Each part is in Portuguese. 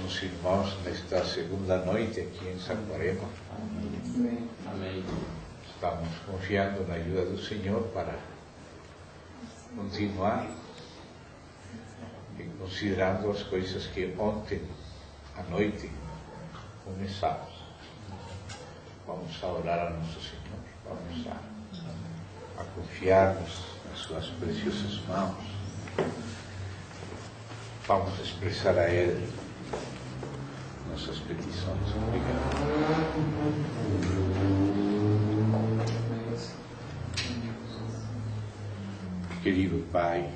os irmãos nesta segunda noite aqui em Saquarema. Amém. Amém. Estamos confiando na ajuda do Senhor para continuar e considerando as coisas que ontem à noite começamos. Vamos a orar a nosso Senhor, vamos a confiar-nos nas suas preciosas mãos. Vamos expressar a Ele nossas petições. Obrigado. Querido Pai,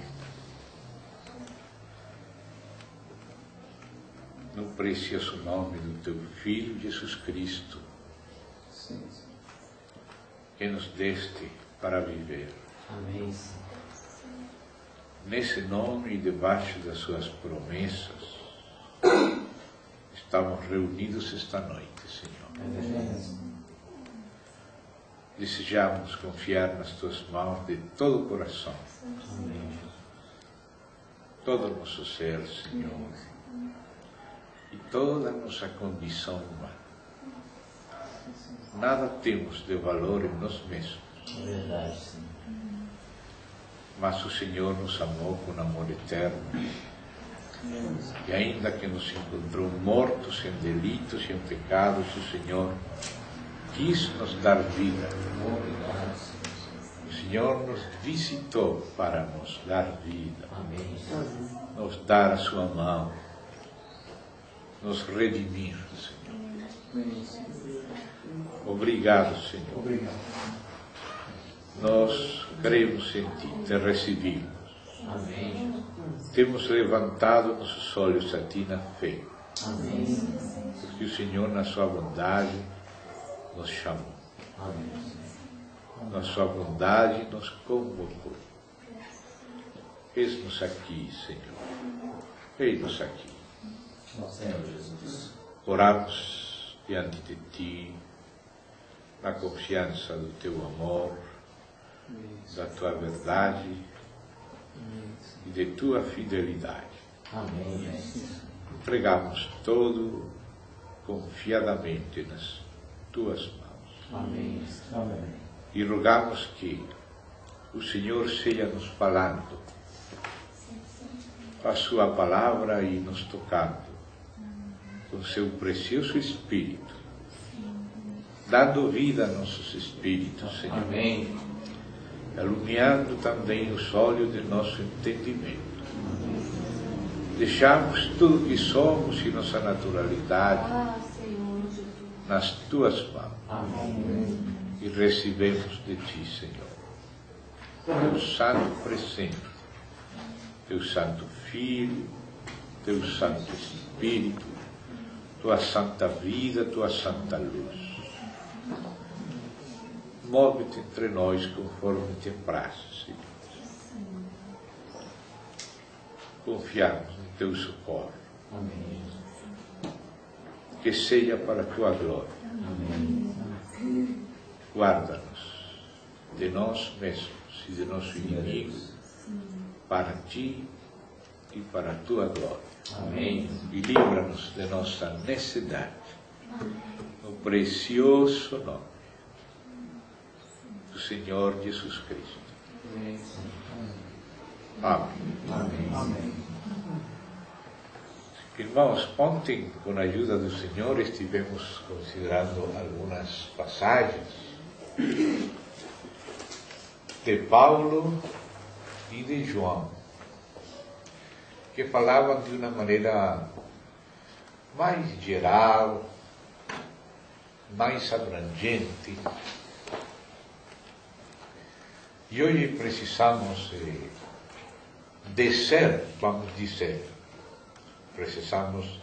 no precioso nome do Teu Filho Jesus Cristo, que nos deste para viver. Amém. Nesse nome e debaixo das Suas promessas, estamos reunidos esta noite, Senhor. Amém. Desejamos confiar nas Tuas mãos de todo o coração. Amém. Todo o nosso ser, Senhor, e toda a nossa condição humana. Nada temos de valor em nós mesmos. É verdade, Senhor. Mas o Senhor nos amou com amor eterno. E ainda que nos encontrou mortos em delitos e em pecados, o Senhor quis nos dar vida. Obrigado, Senhor. O Senhor nos visitou para nos dar vida, Amém. nos dar a sua mão, nos redimir, Senhor. Obrigado, Senhor. Obrigado. Nós cremos em Ti, Te recebemos. Amém. Temos levantado nossos olhos a Ti na fé, Amém. porque o Senhor, na sua bondade, nos chamou. Amém. Na sua bondade, nos convocou. Eis-nos aqui, Senhor. Eis-nos aqui. Senhor Jesus. Oramos diante de Ti, na confiança do Teu amor, da Tua verdade e de Tua fidelidade. Amém. Entregamos todo confiadamente nas Tuas mãos. Amém. Amém. E rogamos que o Senhor seja nos falando a Sua palavra e nos tocando com Seu precioso Espírito, dando vida a nossos espíritos, Senhor. Amém. Iluminando também os olhos de nosso entendimento. Deixamos tudo que somos e nossa naturalidade nas Tuas mãos. Amém. E recebemos de Ti, Senhor, Teu santo presente, Teu santo Filho, Teu santo Espírito, Tua santa vida, Tua santa luz. Move-te entre nós conforme Te praze, Senhor. Confiamos no Teu socorro, Amém. que seja para a Tua glória. Amém. Guarda-nos de nós mesmos e de nosso inimigo, para Ti e para a Tua glória. Amém. E livra-nos de nossa necessidade, no precioso nome do Senhor Jesus Cristo. Amém. Amém. Irmãos, ontem, com a ajuda do Senhor, estivemos considerando algumas passagens de Paulo e de João, que falavam de uma maneira mais geral, mais abrangente. E hoje precisamos descer, vamos dizer, precisamos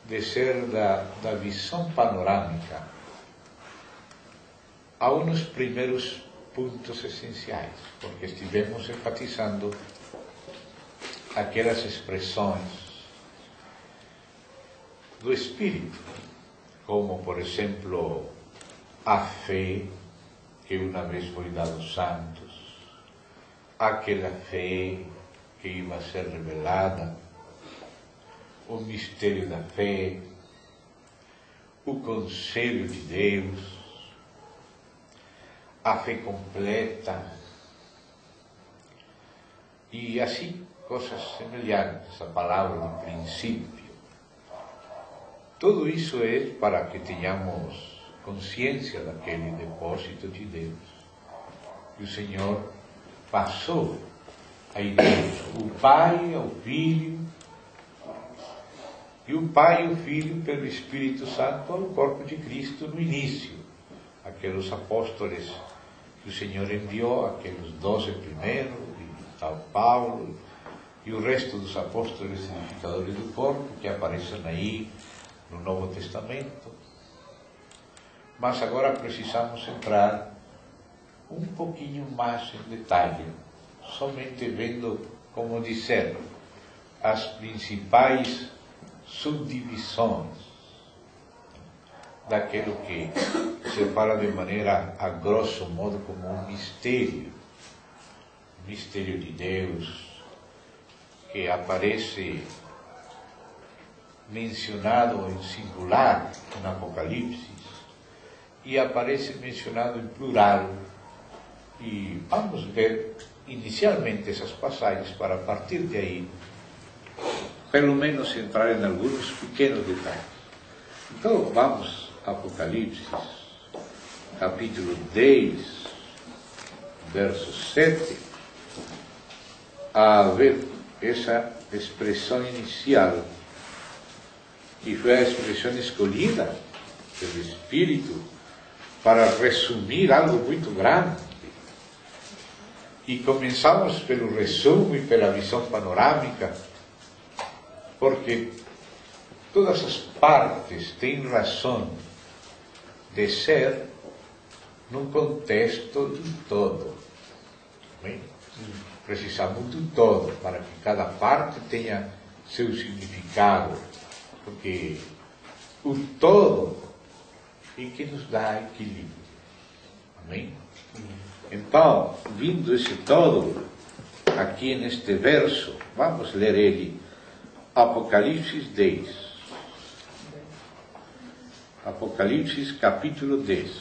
descer da visão panorâmica a uns primeiros pontos essenciais, porque estivemos enfatizando aquelas expressões do Espírito, como, por exemplo, a fé que uma vez foi dada aos santos, aquela fé que iba a ser revelada, o mistério da fé, o conselho de Deus, a fé completa e assim coisas semelhantes à palavra do princípio. Tudo isso é para que tenhamos consciência daquele depósito de Deus que o Senhor passou à igreja, o Pai ao Filho, e o Pai e o Filho pelo Espírito Santo ao corpo de Cristo no início. Aqueles apóstolos que o Senhor enviou, aqueles 12 primeiros, e tal Paulo, e o resto dos apóstolos edificadores do corpo, que aparecem aí no Novo Testamento. Mas agora precisamos entrar um pouquinho mais em detalhe, somente vendo, como dizer, as principais subdivisões daquilo que se fala de maneira, a grosso modo, como um mistério de Deus, que aparece mencionado em singular no Apocalipse e aparece mencionado em plural. E vamos ver inicialmente essas passagens para, a partir de aí, pelo menos entrar em alguns pequenos detalhes. Então vamos a Apocalipse, capítulo 10, verso 7, a ver essa expressão inicial, que foi a expressão escolhida pelo Espírito para resumir algo muito grande. E começamos pelo resumo e pela visão panorâmica, porque todas as partes têm razão de ser num contexto do todo. Bem? Precisamos do todo, para que cada parte tenha seu significado, porque o todo é que nos dá equilíbrio. Amém? Então, vindo esse todo, aqui neste verso, vamos ler ele, Apocalipse 10. Apocalipse capítulo 10.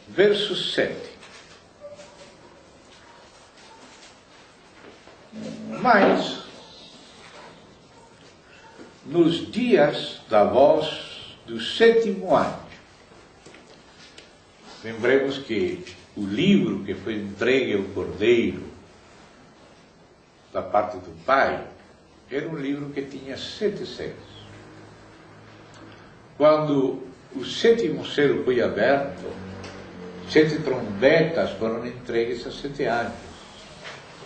Verso 7. Mas, nos dias da voz do 7º anjo, lembremos que o livro que foi entregue ao Cordeiro da parte do Pai era um livro que tinha 7 selos. Quando o 7º selo foi aberto, 7 trombetas foram entregues a 7 anjos.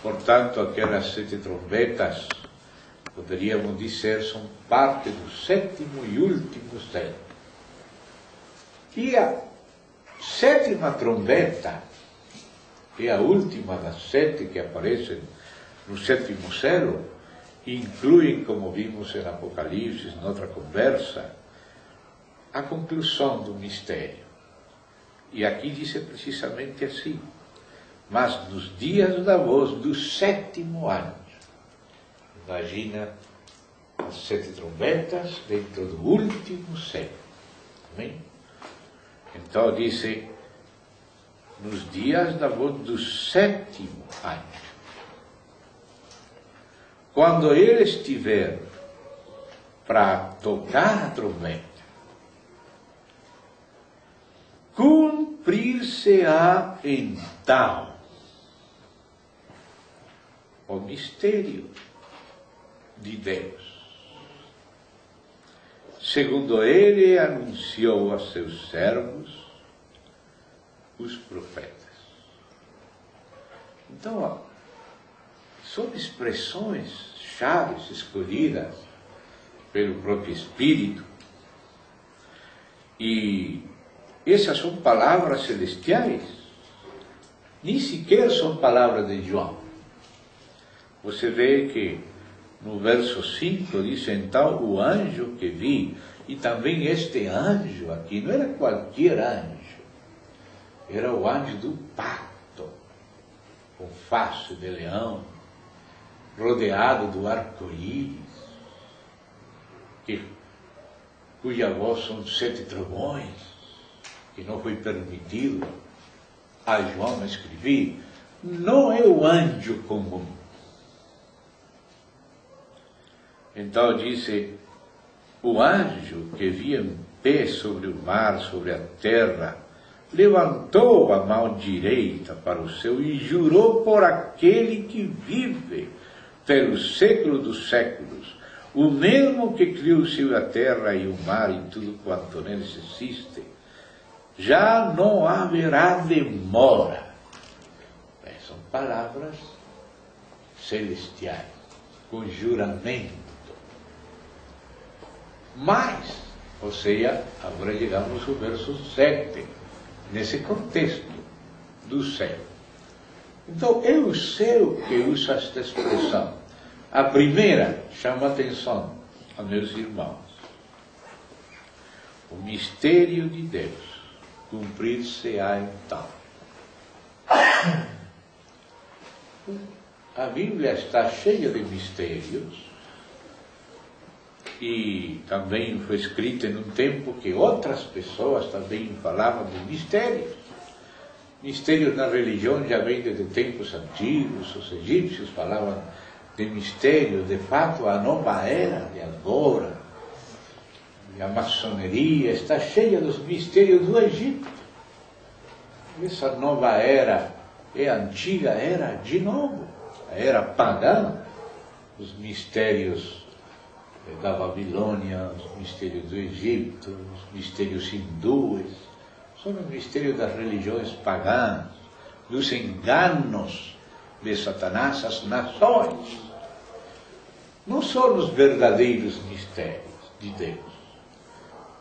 Portanto, aquelas 7 trombetas, poderíamos dizer, são parte do 7º e último selo. E a 7ª trombeta é a última das 7 que aparecem no 7º selo, incluem, como vimos em Apocalipse, noutra conversa, a conclusão do mistério. E aqui diz precisamente assim: mas nos dias da voz do 7º anjo. Imagina as 7 trombetas dentro do último selo. Amém? Então diz, nos dias da voz do 7º anjo, quando ele estiver para tocar a trombeta, cumprir-se-á então o mistério de Deus, segundo ele anunciou a seus servos, os profetas. Então, são expressões chaves escolhidas pelo próprio Espírito, e essas são palavras celestiais, nem sequer são palavras de João. Você vê que no verso 5 diz, então o anjo que vi, e também este anjo aqui, não era qualquer anjo, era o anjo do pacto, com face de leão, rodeado do arco-íris, cuja voz são 7 trovões, que não foi permitido a João escrever, não é o anjo comum. Então disse, o anjo que via em pé sobre o mar, sobre a terra, levantou a mão direita para o céu e jurou por aquele que vive pelo século dos séculos, o mesmo que criou o céu e a terra e o mar e tudo quanto neles existe, já não haverá demora. São palavras celestiais, com juramento. Mas, ou seja, agora chegamos ao verso 7, nesse contexto do céu. Então, é o céu que usa esta expressão. A primeira chama a atenção a meus irmãos. O mistério de Deus cumprir-se-á então. A Bíblia está cheia de mistérios e também foi escrita em um tempo que outras pessoas também falavam de mistérios. Mistérios na religião já vem desde tempos antigos, os egípcios falavam de mistérios, de fato a nova era de agora, e a maçonaria está cheia dos mistérios do Egito. Essa nova era é a antiga era de novo, a era pagã, os mistérios da Babilônia, os mistérios do Egito, os mistérios hindus, são os mistérios das religiões pagãs, dos enganos de Satanás às nações. Não são os verdadeiros mistérios de Deus.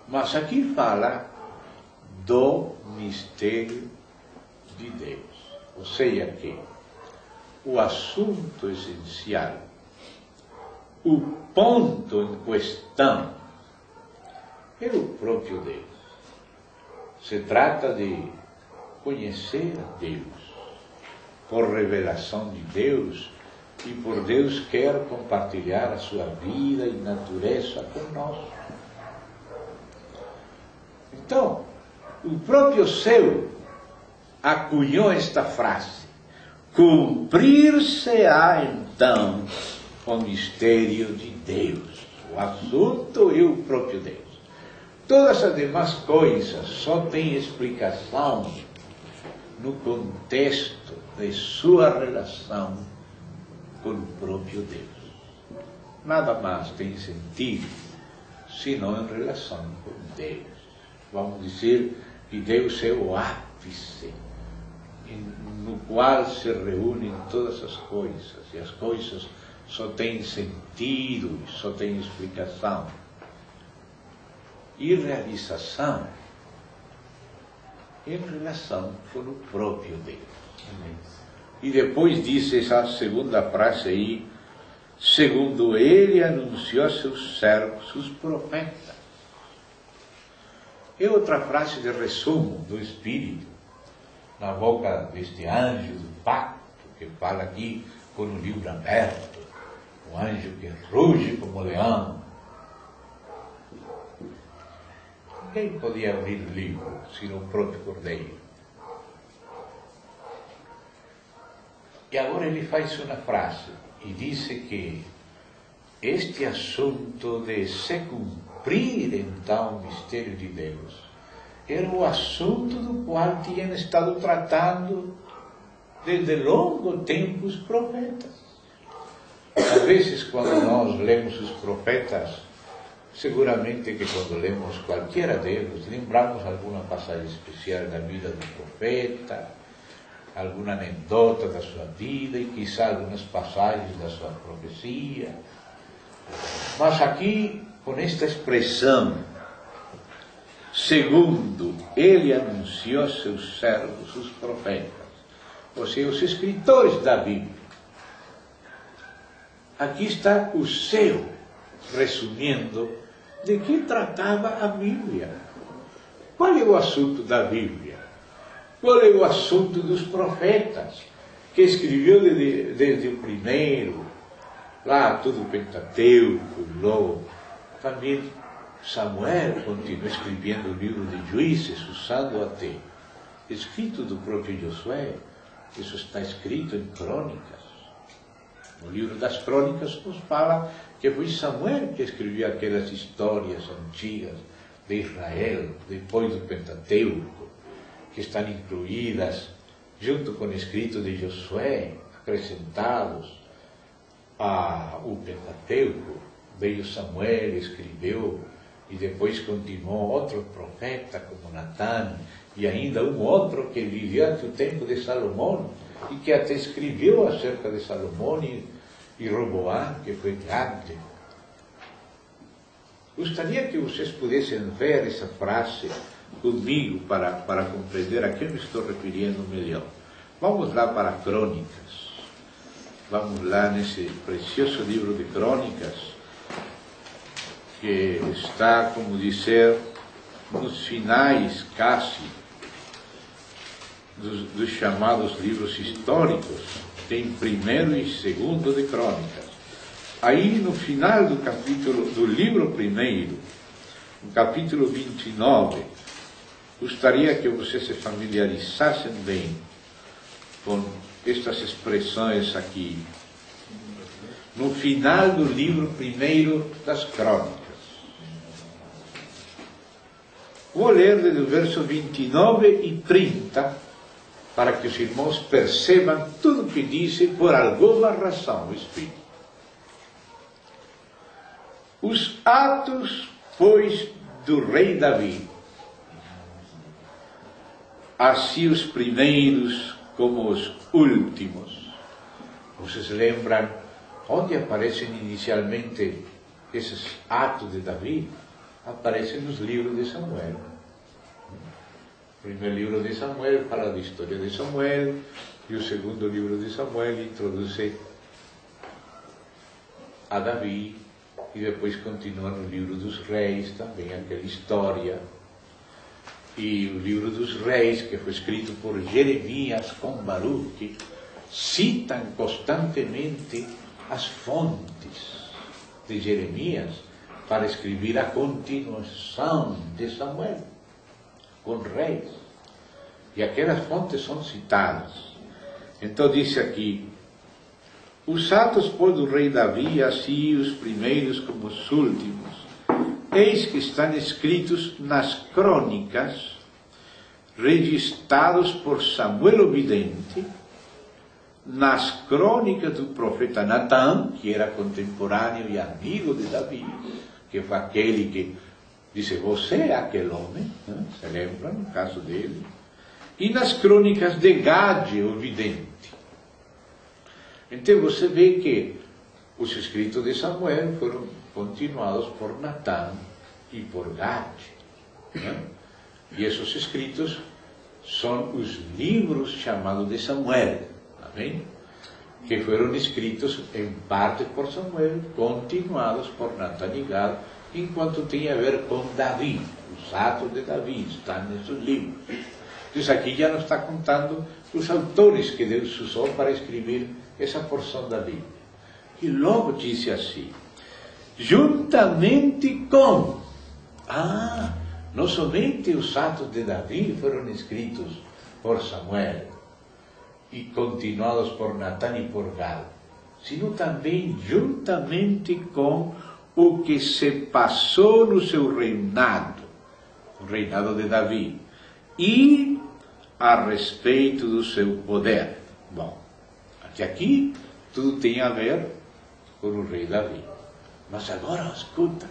Mas aqui fala do mistério de Deus. Ou seja, que o assunto essencial, o ponto em questão, é o próprio Deus. Se trata de conhecer a Deus, por revelação de Deus, e por Deus quer compartilhar a sua vida e natureza conosco. Então, o próprio céu acunhou esta frase: cumprir-se-á então o mistério de Deus. O assunto é o próprio Deus. Todas as demais coisas só têm explicação no contexto de sua relação com o próprio Deus. Nada mais tem sentido senão em relação com Deus. Vamos dizer que Deus é o ápice no qual se reúnem todas as coisas, e as coisas só têm sentido, só têm explicação e realização em relação com o próprio Deus. Amém. E depois diz essa segunda frase aí, segundo ele anunciou a seus servos, os profetas. É outra frase de resumo do Espírito, na boca deste anjo do pacto, que fala aqui com o livro aberto, o anjo que ruge como leão. Ninguém podia abrir o livro, senão o próprio Cordeiro. E agora ele faz uma frase, e diz que este assunto de se cumprir então o mistério de Deus era o assunto do qual tinham estado tratando desde longo tempo os profetas. Às vezes, quando nós lemos os profetas, seguramente que quando lemos qualquer deles, lembramos alguma passagem especial da vida do profeta, alguma anedota da sua vida e quizá algumas passagens da sua profecia. Mas aqui, com esta expressão, segundo ele anunciou a seus servos, os profetas, ou seja, os escritores da Bíblia. Aqui está o céu, resumindo, de que tratava a Bíblia. Qual é o assunto da Bíblia? Qual é o assunto dos profetas, que escreveu desde o primeiro lá todo o Pentateuco, logo. Também Samuel continua escrevendo o livro de Juízes, usando até escrito do próprio Josué. Isso está escrito em Crônicas. No livro das Crônicas nos fala que foi Samuel que escreveu aquelas histórias antigas de Israel, depois do Pentateuco, que estão incluídas junto com o escrito de Josué, acrescentados ao Pentateuco. Veio Samuel, escreveu, e depois continuou outro profeta como Natã, e ainda um outro que viveu até o tempo de Salomão, e que até escreveu acerca de Salomão e Roboam, que foi grande. Gostaria que vocês pudessem ver essa frase comigo para compreender a que eu me estou referindo melhor. Vamos lá para Crônicas. Vamos lá nesse precioso livro de Crônicas, que está, como dizer, nos finais quase dos chamados livros históricos. Tem primeiro e segundo de Crônicas. Aí no final do capítulo, do livro primeiro, no capítulo 29, gostaria que vocês se familiarizassem bem com estas expressões aqui. No final do livro primeiro das Crônicas. Vou ler desde o verso 29 e 30, para que os irmãos percebam tudo o que dizem por alguma razão o Espírito. Os atos, pois, do rei Davi, assim os primeiros como os últimos. Vocês lembram onde aparecem inicialmente esses atos de Davi? Aparecem nos livros de Samuel. O primeiro livro de Samuel fala da história de Samuel, e o segundo livro de Samuel introduz a Davi, e depois continua no livro dos reis também aquela história. E o livro dos reis, que foi escrito por Jeremias com Baruque, citam constantemente as fontes de Jeremias para escrever a continuação de Samuel com reis. E aquelas fontes são citadas. Então diz aqui: os atos, pois, do rei Davi, assim os primeiros como os últimos, eis que estão escritos nas crônicas, registrados por Samuel o vidente, nas crônicas do profeta Natã, que era contemporâneo e amigo de Davi, que foi aquele que disse: você é aquele homem, né? Se lembra, no caso dele, e nas crônicas de Gade, o vidente. Então você vê que os escritos de Samuel foram continuados por Natã e por Gade, né? E esses escritos são os livros chamados de Samuel, tá bem? Que foram escritos em parte por Samuel, continuados por Natã e Gade, enquanto tem a ver com Davi. Os atos de Davi estão nesses livros. Então aqui já nos está contando os autores que Deus usou para escrever essa porção da Bíblia. E logo disse assim: juntamente com... não somente os atos de Davi foram escritos por Samuel e continuados por Natã e por Gad, sino também juntamente com o que se passou no seu reinado, o reinado de Davi, e a respeito do seu poder. Bom, até aqui tudo tem a ver com o rei Davi. Mas agora escuta.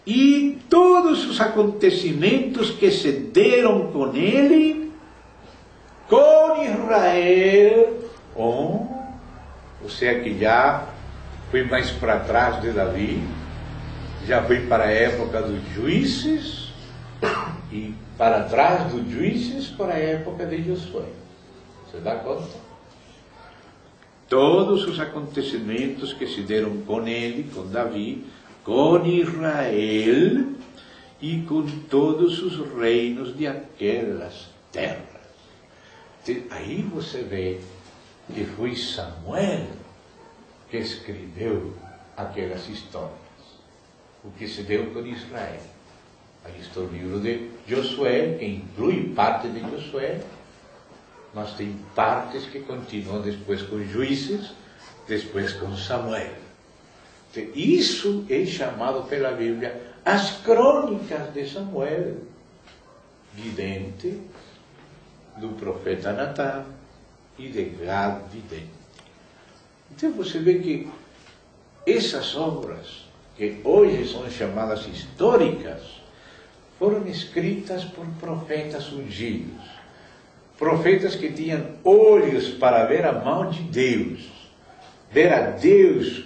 E todos os acontecimentos que se deram com ele, com Israel, ou seja, que já foi mais para trás de Davi, já foi para a época dos juízes, e para trás dos juízes para a época de Josué. Você dá conta? Todos os acontecimentos que se deram com ele, com Davi, com Israel e com todos os reinos de aquelas terras. Aí você vê que foi Samuel que escreveu aquelas histórias. O que se deu com Israel. Aí está o livro de Josué, que inclui parte de Josué, mas tem partes que continuam depois com Juízes, depois com Samuel. Então, isso é chamado pela Bíblia as crônicas de Samuel, vidente, do profeta Natã e de Gad, vidente. Então você vê que essas obras, que hoje são chamadas históricas, foram escritas por profetas ungidos. Profetas que tinham olhos para ver a mão de Deus, ver a Deus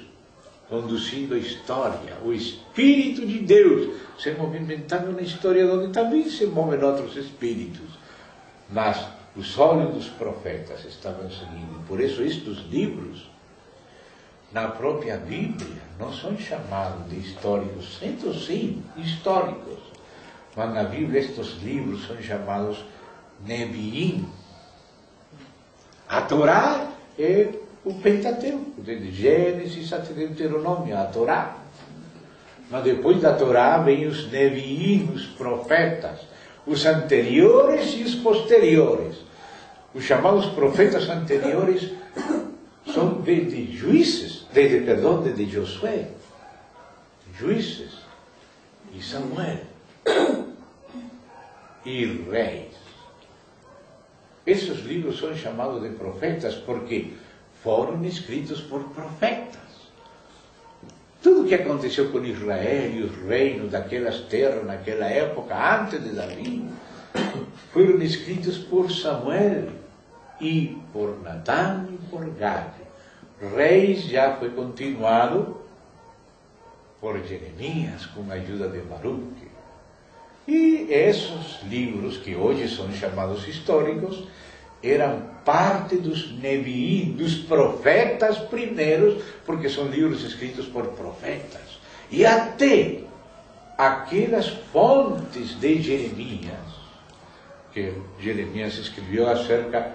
conduzindo a história, o Espírito de Deus se movimentando na história, onde também se movem outros espíritos. Mas os olhos dos profetas estavam seguindo. Por isso estes livros, na própria Bíblia, não são chamados de históricos, sendo sim históricos, mas na Bíblia estes livros são chamados Nebiim. A Torá é o Pentateuco, desde Gênesis até Deuteronômio, a Torá. Mas depois da Torá vem os Nebiim, os profetas, os anteriores e os posteriores. Os chamados profetas anteriores são de Juízes, de Josué, Juízes e Samuel e Reis. Esses livros são chamados de profetas porque foram escritos por profetas. Tudo o que aconteceu com Israel e os reinos daquelas terras naquela época, antes de Davi, foram escritos por Samuel e por Natã e por Gad. Reis já foi continuado por Jeremias, com a ajuda de Baruque. E esses livros, que hoje são chamados históricos, eram parte dos Nebiim, dos profetas primeiros, porque são livros escritos por profetas. E até aquelas fontes de Jeremias, que Jeremias escreveu acerca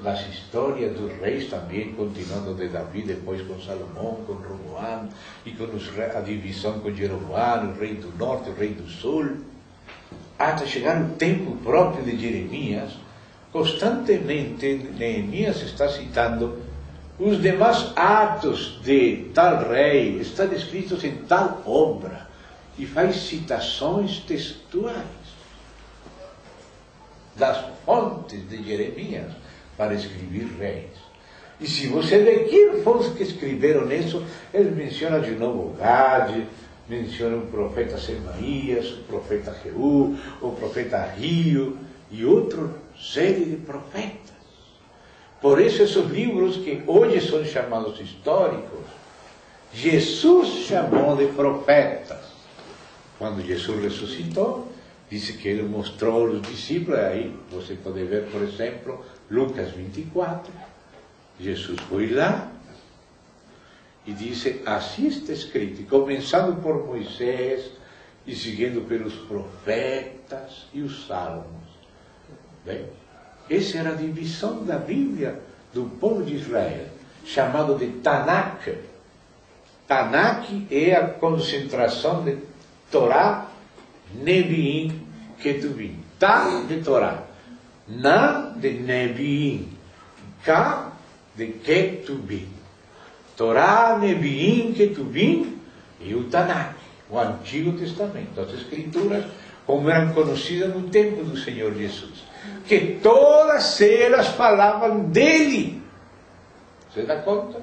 das histórias dos reis também, continuando de Davi, depois com Salomão, com Roboam, e com a divisão com Jeroboam, o rei do norte, o rei do sul, até chegar o tempo próprio de Jeremias. Constantemente Neemias está citando os demais atos de tal rei, estão escritos em tal obra, e faz citações textuais das fontes de Jeremias para escrever reis. E se você vê quem foram que escreveram isso, ele menciona de novo Gad, menciona o profeta Semaías, o profeta Jeú, o profeta Rio e outra série de profetas. Por isso esses livros que hoje são chamados históricos, Jesus chamou de profetas. Quando Jesus ressuscitou, disse que ele mostrou aos discípulos, aí você pode ver, por exemplo, Lucas 24, Jesus foi lá e disse, assim está escrito, começando por Moisés e seguindo pelos profetas e os salmos. Bem, essa era a divisão da Bíblia do povo de Israel, chamado de Tanakh. Tanakh é a concentração de Torá, Nebiim, Ketuvim. Ta de Torá, Na de Nebiim, Ka de Ketuvim. Torá, Nebiim, Ketuvim e o Tanakh, o Antigo Testamento, as Escrituras como eram conhecidas no tempo do Senhor Jesus, que todas elas falavam dele. Você dá conta?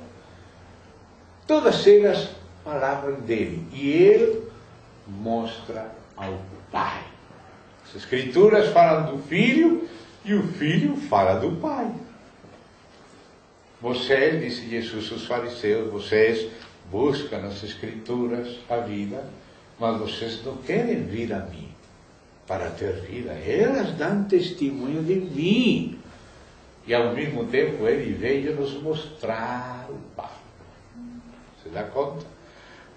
Todas elas falavam dele, e ele mostra ao Pai. As Escrituras falam do Filho, e o Filho fala do Pai. Vocês, disse Jesus aos fariseus, vocês buscam nas Escrituras a vida, mas vocês não querem vir a mim para ter vida. Elas dão testemunho de mim. E ao mesmo tempo ele veio nos mostrar o Pai. Você dá conta?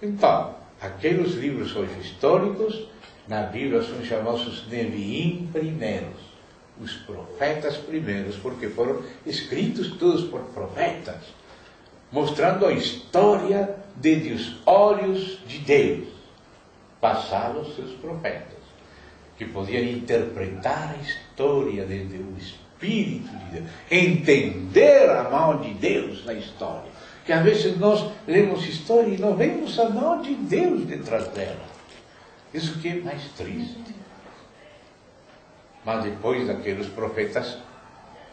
Então, aqueles livros hoje históricos, na Bíblia são chamados os Nebiim primeiros, os profetas primeiros, porque foram escritos todos por profetas. mostrando a história desde os olhos de Deus, passado aos seus profetas, que podiam interpretar a história desde o Espírito de Deus, entender a mão de Deus na história. Que às vezes nós lemos história e não vemos a mão de Deus detrás dela. Isso que é mais triste. Mas depois daqueles profetas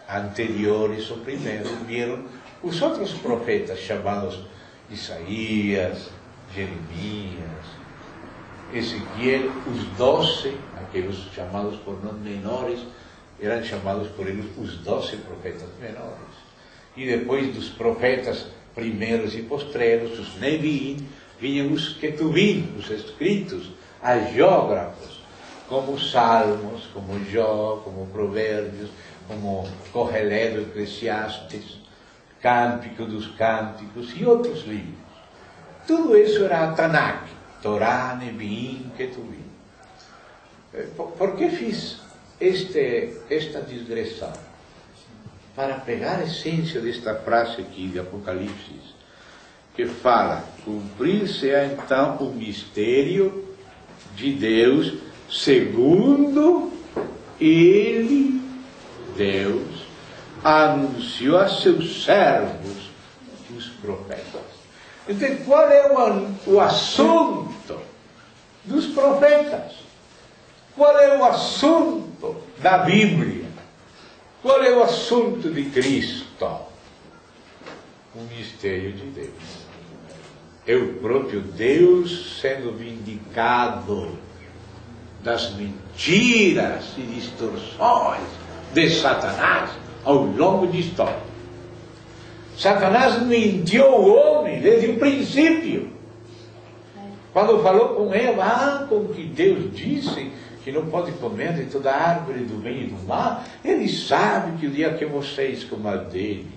anteriores, o primeiro, vieram os outros profetas chamados Isaías, Jeremias, Ezequiel, os 12, aqueles chamados por nomes menores, eram chamados por eles os 12 profetas menores. E depois dos profetas primeiros e postreiros, os Neviim, vinham os Ketuvim, os escritos, agiógrafos, como Salmos, como Jó, como Provérbios, como Correlé do Eclesiastes, Cântico dos Cânticos e outros livros. Tudo isso era a Tanakh, Torá, Neviim, Ketuvim. Por que fiz esta digressão? Para pegar a essência desta frase aqui de Apocalipse, que fala: cumprir-se-á então o mistério de Deus, segundo Ele, Deus, anunciou a seus servos, os profetas. Então, qual é o assunto dos profetas? Qual é o assunto da Bíblia? Qual é o assunto de Cristo? O mistério de Deus. É o próprio Deus sendo vindicado das mentiras e distorções de Satanás ao longo da história. Satanás mentiu ao homem desde o princípio. Quando falou com Eva, com que Deus disse que não pode comer de toda árvore do bem e do mal, ele sabe que o dia que vocês comerem dele,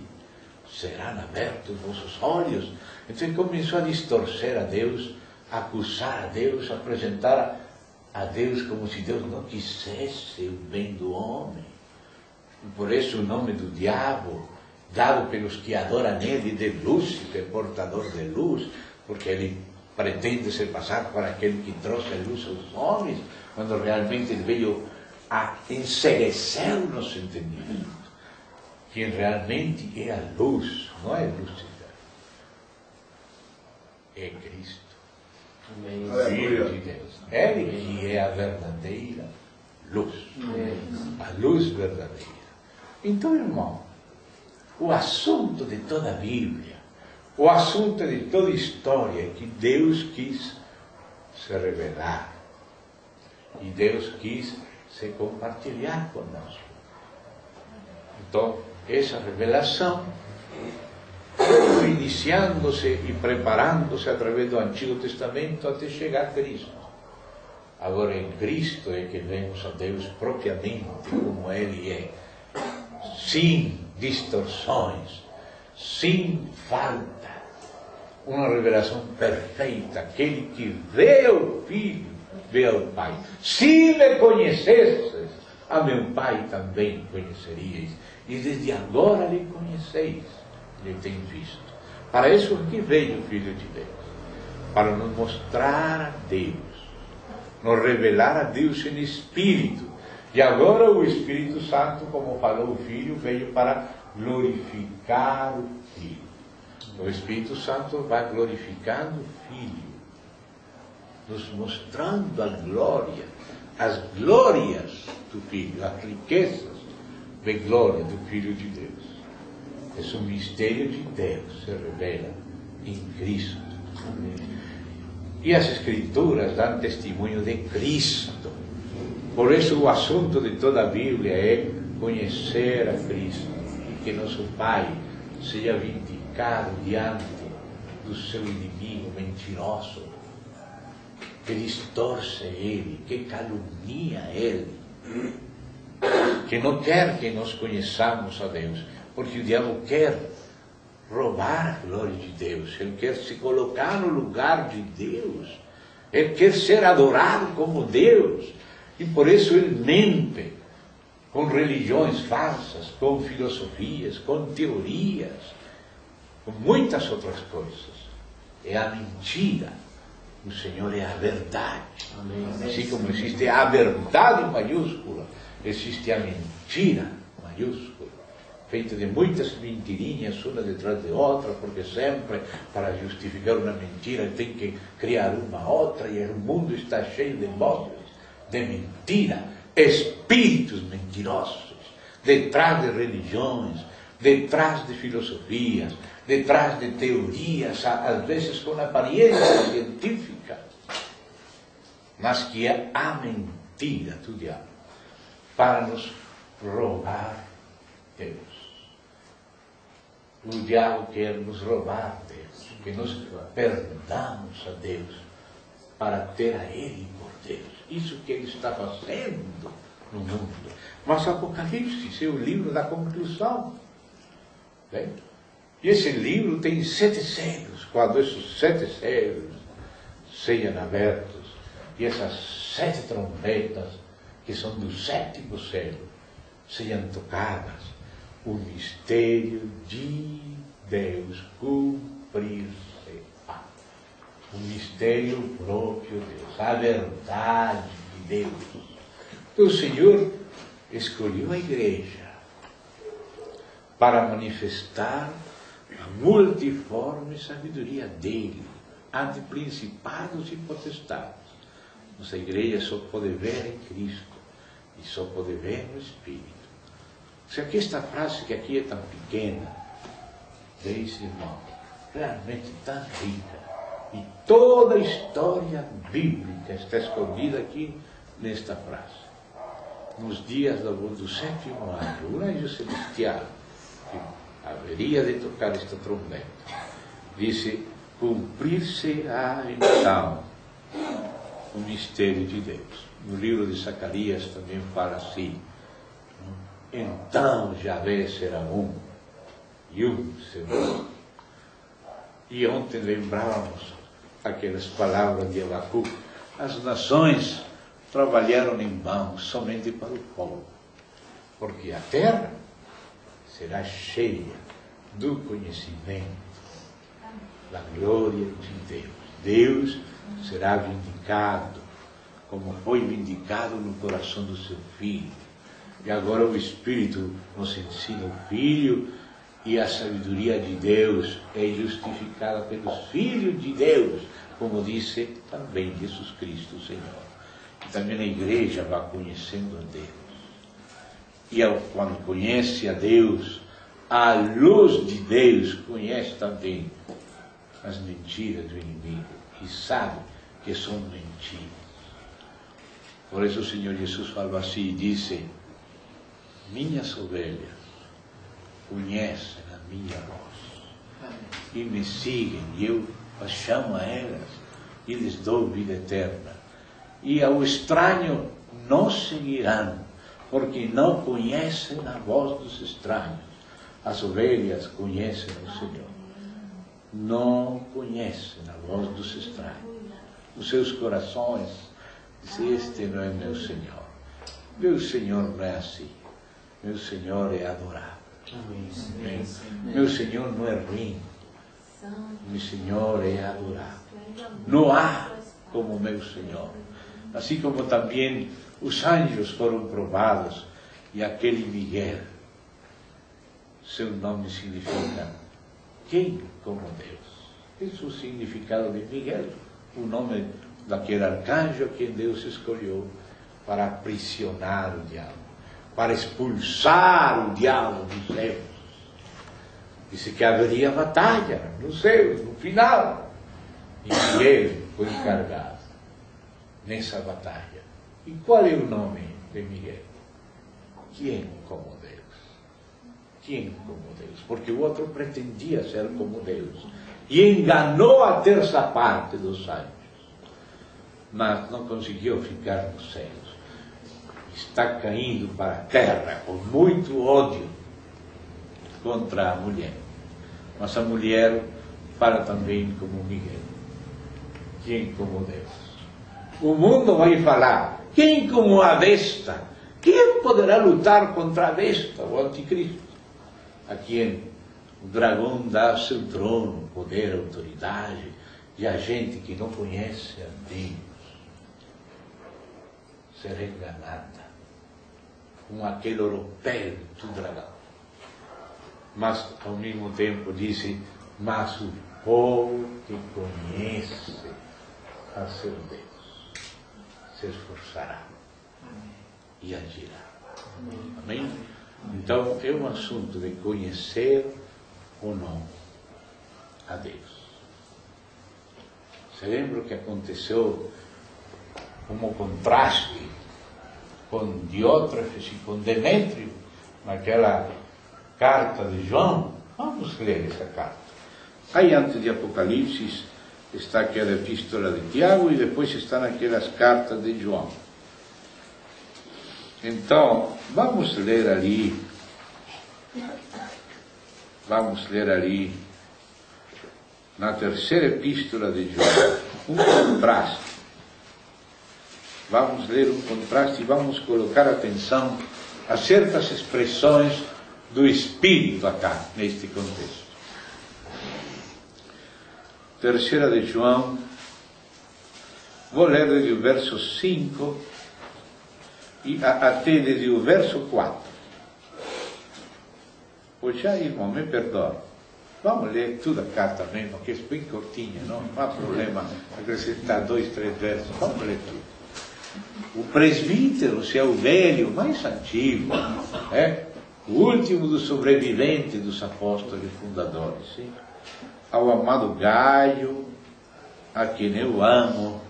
serão abertos os vossos olhos. Então ele começou a distorcer a Deus, a acusar a Deus, a apresentar a Deus como se Deus não quisesse o bem do homem. E por isso o nome do diabo, dado pelos que adoram nele, de Lúcifer, portador de luz, porque ele pretende se passar por aquele que trouxe a luz aos homens, quando realmente ele veio a enceguecer o nosso entendimento. Quem realmente é a luz, não é Lúcifer, é Cristo, Filho de Deus. Ele que é a verdadeira luz, a luz verdadeira. Então, irmão, o assunto de toda a Bíblia, o assunto de toda a história é que Deus quis se revelar. E Deus quis se compartilhar conosco. Então, essa revelação foi iniciando-se e preparando-se através do Antigo Testamento até chegar a Cristo. Agora, em Cristo é que vemos a Deus propriamente como Ele é, sem distorções, sem falta. Uma revelação perfeita. Aquele que vê o Filho, vê ao Pai. Se me conhecesses, a meu Pai também conheceríeis. E desde agora lhe conheceis, lhe tem visto. Para isso que veio o Filho de Deus. Para nos mostrar a Deus. Nos revelar a Deus em Espírito. E agora o Espírito Santo, como falou o Filho, veio para glorificar o Filho. O Espírito Santo vai glorificando o Filho, nos mostrando a glória, as glórias do Filho, as riquezas de glória do Filho de Deus. É um mistério de Deus, se revela em Cristo. E as Escrituras dão testemunho de Cristo. Por isso o assunto de toda a Bíblia é conhecer a Cristo e que nosso Pai seja vindicado diante do seu inimigo mentiroso, que distorce ele, que calunia ele, que não quer que nós conheçamos a Deus, porque o diabo quer roubar a glória de Deus, ele quer se colocar no lugar de Deus, ele quer ser adorado como Deus, e por isso ele mente com religiões falsas, com filosofias, com teorias, com muitas outras coisas. É a mentira. O Senhor é a verdade. Amém. Assim como existe a verdade maiúscula, existe a mentira maiúscula, feita de muitas mentirinhas, uma detrás de outra, porque sempre, para justificar uma mentira, tem que criar uma outra, e o mundo está cheio de vozes de mentira, espíritos mentirosos, detrás de religiões, detrás de filosofias, detrás de teorias, às vezes com aparência científica, mas que é a mentira do diabo, para nos roubar Deus. O diabo quer nos roubar Deus, que nos perdamos a Deus, para ter a Ele por Deus. Isso que Ele está fazendo no mundo. Mas Apocalipse é o livro da conclusão. Bem? E esse livro tem 7 selos. Quando esses 7 selos sejam abertos, e essas 7 trombetas, que são do 7º selo, sejam tocadas, o mistério de Deus cumprir-se-á. O mistério próprio de Deus, a verdade de Deus. Então o Senhor escolheu a igreja para manifestar a multiforme sabedoria dele ante principados e potestades. Nossa igreja só pode ver em Cristo e só pode ver no Espírito. Se aqui esta frase que aqui é tão pequena, veja, irmão, realmente tão rica, e toda a história bíblica está escondida aqui nesta frase. Nos dias do 7º anjo, o anjo celestial que haveria de tocar esta trombeta, disse: cumprir-se-á então o mistério de Deus. No livro de Zacarias também fala assim: então Javé será um, e um será. E ontem lembrávamos aquelas palavras de Abacuque: as nações trabalharam em vão somente para o povo, porque a terra será cheia do conhecimento da glória de Deus. Deus será vindicado, como foi vindicado no coração do seu Filho. E agora o Espírito nos ensina o Filho, e a sabedoria de Deus é justificada pelos filhos de Deus, como disse também Jesus Cristo, o Senhor. E também a igreja vai conhecendo a Deus. E quando conhece a Deus, a luz de Deus conhece também as mentiras do inimigo, e sabe que são mentiras. Por isso o Senhor Jesus falou assim, e disse: minhas ovelhas conhecem a minha voz e me seguem, e eu as chamo a elas e lhes dou vida eterna. E ao estranho não seguirão, porque não conhecem a voz dos estranhos. As ovelhas conhecem o Senhor, não conhecem a voz dos estranhos. Os seus corações dizem: este não é meu Senhor. Meu Senhor não é assim. Meu Senhor é adorável. Amém. Meu Senhor não é ruim. Meu Senhor é adorável. Não há como meu Senhor. Assim como também os anjos foram provados, e aquele Miguel, seu nome significa quem como Deus. Esse é o significado de Miguel, o nome daquele arcanjo que Deus escolheu para aprisionar o diabo, para expulsar o diabo dos céus. Disse que haveria batalha nos céus, no final. E Miguel foi encarregado nessa batalha. E qual é o nome de Miguel? Quem como Deus? Quem como Deus? Porque o outro pretendia ser como Deus e enganou a terça parte dos anjos, mas não conseguiu ficar nos céus. Está caindo para a terra com muito ódio contra a mulher. Mas a mulher fala também como Miguel. Quem como Deus? O mundo vai falar: quem como a besta? Quem poderá lutar contra a besta, o anticristo? A quem O dragão dá seu trono, poder, autoridade, e a gente que não conhece a Deus será enganada com aquele oropel do dragão. Mas, ao mesmo tempo, disse, mas o povo que conhece a seu Deus se esforçará e agirá. Amém? Então, é um assunto de conhecer ou não a Deus. Você lembra o que aconteceu como contraste com Diótrefes e com Demétrio naquela carta de João? Vamos ler essa carta. Aí antes de Apocalipse está aquela epístola de Tiago e depois está naquelas cartas de João. Então, vamos ler ali na terceira epístola de João, um contraste. Vamos ler um contraste e vamos colocar atenção a certas expressões do Espírito acá, neste contexto. Terceira de João, vou ler desde o verso 5 e até desde o verso 4. Pois já, irmão, me perdoa. Vamos ler tudo a carta mesmo, que é bem curtinha, não há problema acrescentar 2, 3 versos. Vamos ler tudo. O presbítero, se é o velho, mais antigo, o último dos sobreviventes dos apóstolos e fundadores, sim? Ao amado Gaio, a quem eu amo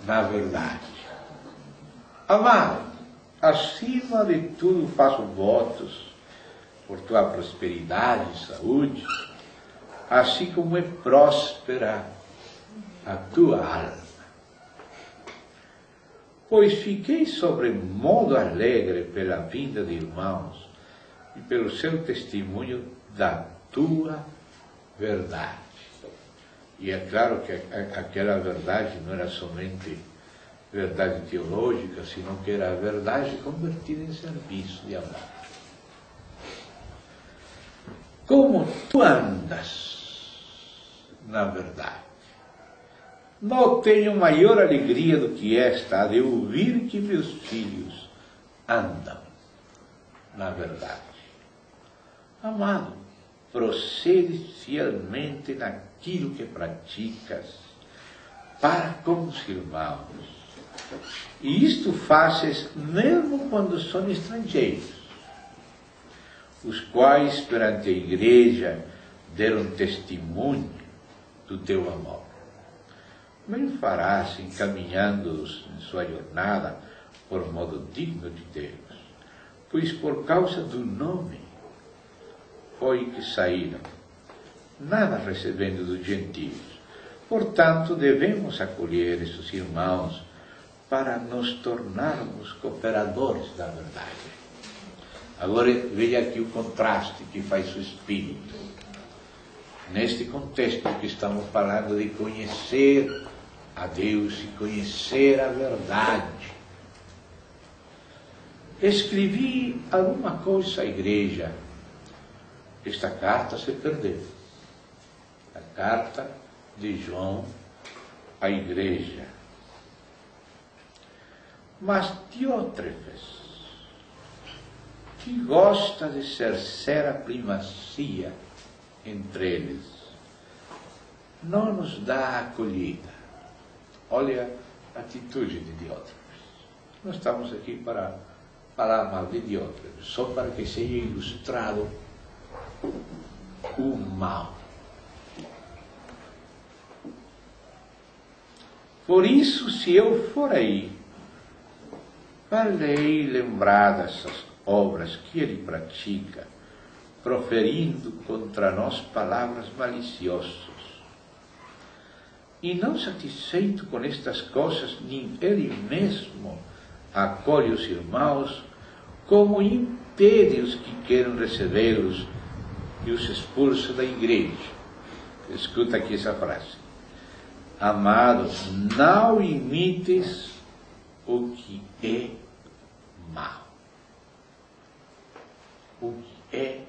na verdade. Amado, acima de tudo faço votos por tua prosperidade e saúde, assim como é próspera a tua alma. Pois fiquei sobremodo alegre pela vinda de irmãos e pelo seu testemunho da tua verdade. E é claro que aquela verdade não era somente verdade teológica, senão que era a verdade convertida em serviço de amor. Como tu andas na verdade? Não tenho maior alegria do que esta, a de ouvir que meus filhos andam na verdade. Amado, procede fielmente naquilo que praticas para com os irmãos. E isto fazes mesmo quando são estrangeiros, os quais perante a igreja deram testemunho do teu amor. Bem farás encaminhando-os em sua jornada por modo digno de Deus, pois por causa do nome foi que saíram, nada recebendo dos gentios. Portanto, devemos acolher esses irmãos para nos tornarmos cooperadores da verdade. Agora veja aqui o contraste que faz o Espírito. Neste contexto que estamos falando de conhecer a Deus e conhecer a verdade. Escrevi alguma coisa à igreja. Esta carta se perdeu. A carta de João à igreja. Mas Diótrefes, que gosta de exercer a primazia entre eles, não nos dá acolhida. Olha a atitude de Diótrefes. Nós estamos aqui para falar mal de Diótrefes, só para que seja ilustrado o mal. Por isso, se eu for aí, falei lembrar dessas obras que ele pratica, proferindo contra nós palavras maliciosas. E não satisfeito com estas coisas, nem ele mesmo acolhe os irmãos, como impede os que querem recebê-los e os expulsa da igreja. Escuta aqui essa frase. Amados, não imites o que é mau. O que é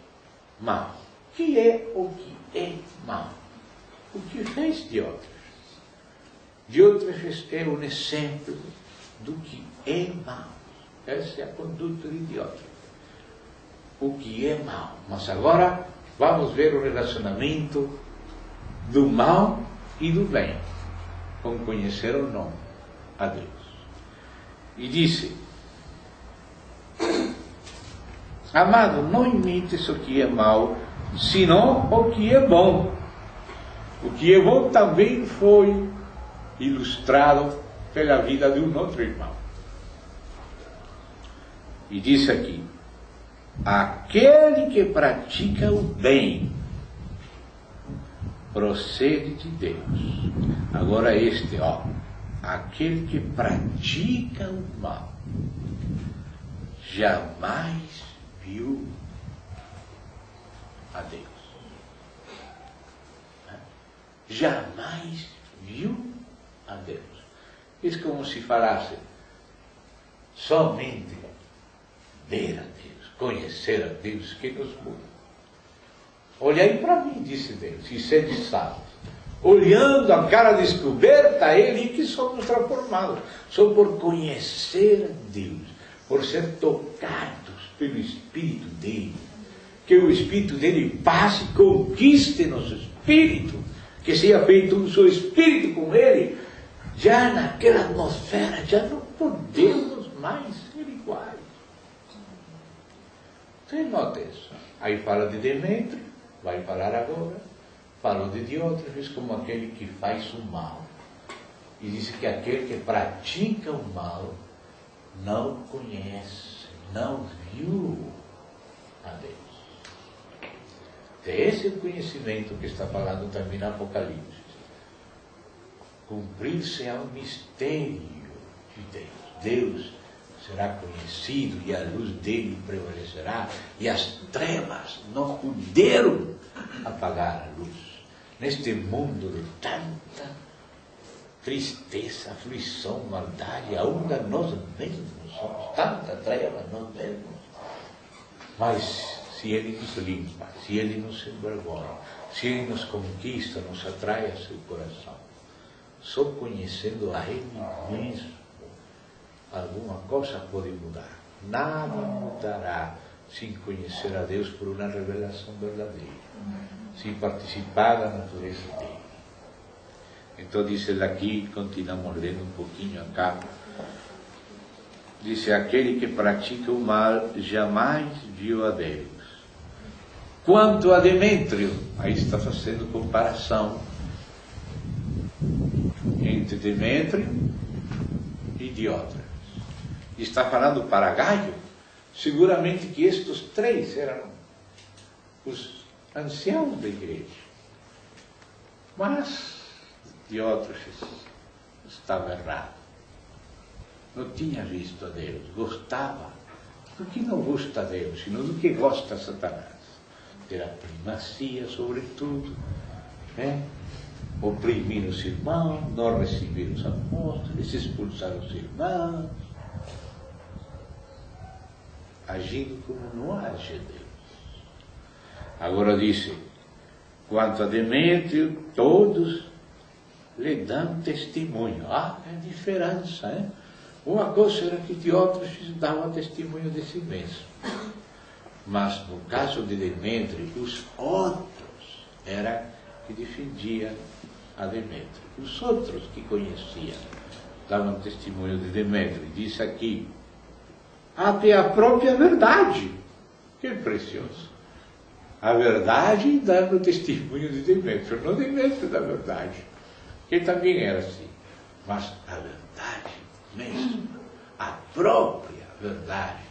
mau. que é o que é mal? O que fez Diótrefes? Diótrefes é um exemplo do que é mal. Essa é a conduta de Diótrefes. O que é mal. Mas agora vamos ver o relacionamento do mal e do bem, com conhecer ou não a Deus. E disse: amado, não imites o que é mal, senão o que é bom. O que é bom também foi ilustrado pela vida de um outro irmão. E diz aqui: aquele que pratica o bem procede de Deus. Agora aquele que pratica o mal jamais viu a Deus. Jamais viu a Deus. É como se falasse somente ver a Deus, conhecer a Deus, que nos muda. Olhai para mim, disse Deus, e sede salvos. Olhando a cara descoberta a Ele, que somos transformados. Só por conhecer a Deus, por ser tocados pelo Espírito dEle. Que o Espírito dEle passe e conquiste nosso Espírito. Que seja feito um só Espírito com Ele. Já naquela atmosfera, já não podemos mais ser iguais. Você nota isso? Aí fala de Demétrio, vai falar agora. Falou de Diótrefes como aquele que faz o mal. E disse que aquele que pratica o mal não conhece, não viu a Deus. Esse é o conhecimento que está falando também no Apocalipse. Cumprir-se é um mistério de Deus. Deus será conhecido e a luz dele prevalecerá e as trevas não puderam apagar a luz. Neste mundo de tanta tristeza, aflição, maldade, ainda nós mesmos somos tanta treva nós mesmos. Mas se Ele nos limpa, se Ele nos envergonha, se Ele nos conquista, nos atrai a seu coração, só conhecendo a Ele mesmo, alguma coisa pode mudar. Nada mudará sem conhecer a Deus por uma revelação verdadeira, sem participar da natureza dele. Então diz ele aqui, continuamos lendo um pouquinho acá, diz: aquele que pratica o mal jamais viu a Deus. Quanto a Demétrio, aí está fazendo comparação entre Demétrio e Diótrefes. Está falando para Gaio, seguramente que estes três eram os anciãos da igreja. Mas Diótrefes estava errado. Não tinha visto a Deus, gostava. Do que não gosta a Deus, sino do que gosta Satanás. Ter a primazia sobre tudo, oprimir os irmãos, não receber os apóstolos, expulsar os irmãos, agindo como não age Deus. Agora disse: quanto a Demétrio, todos lhe dão testemunho. É a diferença, Uma coisa era que Diótrefes dava testemunho de si mesmo. Mas no caso de Demétrio, os outros eram que defendiam a Demétrio. Os outros que conheciam davam testemunho de Demétrio. Diz aqui: até a própria verdade. Que precioso. A verdade dando testemunho de Demétrio, não Demétrio da verdade, que também era assim. Mas a verdade mesmo, a própria verdade,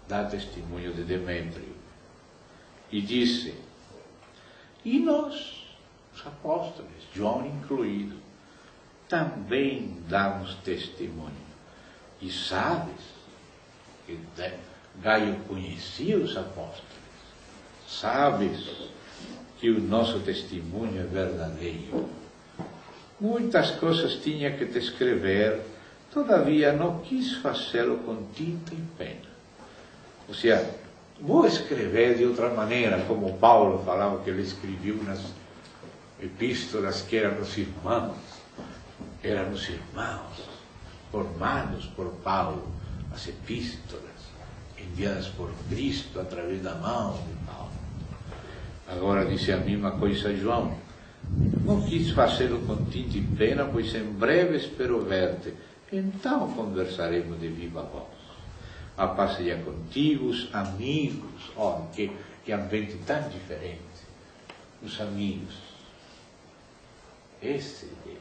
dá testemunho de Demétrio. E disse: e nós, os apóstolos, João incluído, também damos testemunho. E sabes que Gaio conhecia os apóstolos. Sabes que o nosso testemunho é verdadeiro. Muitas coisas tinha que te escrever, todavia não quis fazê-lo com tinta e pena. Ou seja, vou escrever de outra maneira, como Paulo falava que ele escreveu nas epístolas que eram os irmãos, formados por Paulo, as epístolas, enviadas por Cristo através da mão de Paulo. Agora disse a mesma coisa João: não quis fazê-lo com tinta e pena, pois em breve espero ver-te, então conversaremos de viva voz. A paz seja contigo, os amigos, que ambiente tão diferente, os amigos, esse Deus.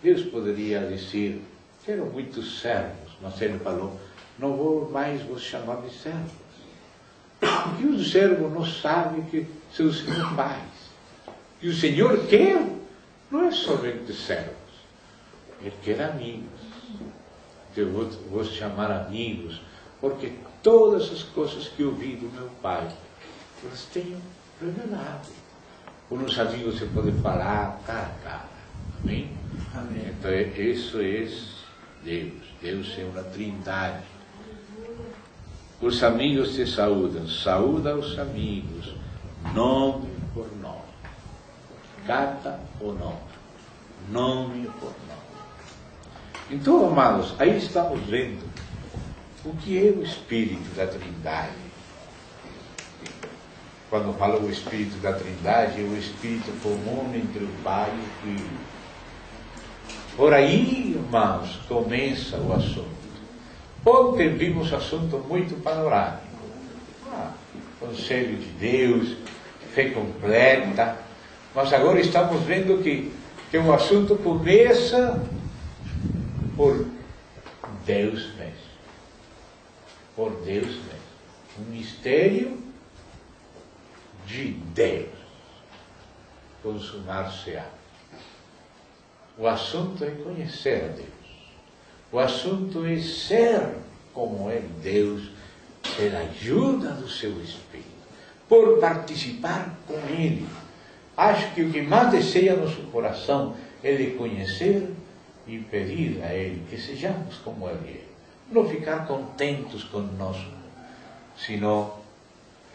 Deus poderia dizer: quero muitos servos, mas ele falou: não vou mais vos chamar de servos, porque o servo não sabe que seu Senhor faz. E o Senhor quer, não é somente servos, Ele quer amigos. Eu vou chamar amigos, porque todas as coisas que eu vi do meu Pai, elas tenho revelado. Com os amigos você pode falar cara a cara. Amém? Amém. Então isso é Deus. Deus é uma trindade. Os amigos te saúdam. Saúda os amigos, nome por nome. Cada o nome por nome. Então, amados, aí estamos vendo o que é o Espírito da Trindade. Quando falo o Espírito da Trindade, é o Espírito comum entre o Pai e o Filho. Por aí, irmãos, começa o assunto. Ontem vimos assunto muito panorâmico. Conselho de Deus, fé completa. Mas agora estamos vendo que o assunto começa por Deus mesmo. Por Deus mesmo. Um mistério de Deus consumar-se-á. O assunto é conhecer a Deus. O assunto é ser como é Deus, pela ajuda do seu Espírito, por participar com Ele. Acho que o que mais deseja nosso coração é de conhecer e pedir a Ele que sejamos como Ele é. Não ficar contentes com nós, senão,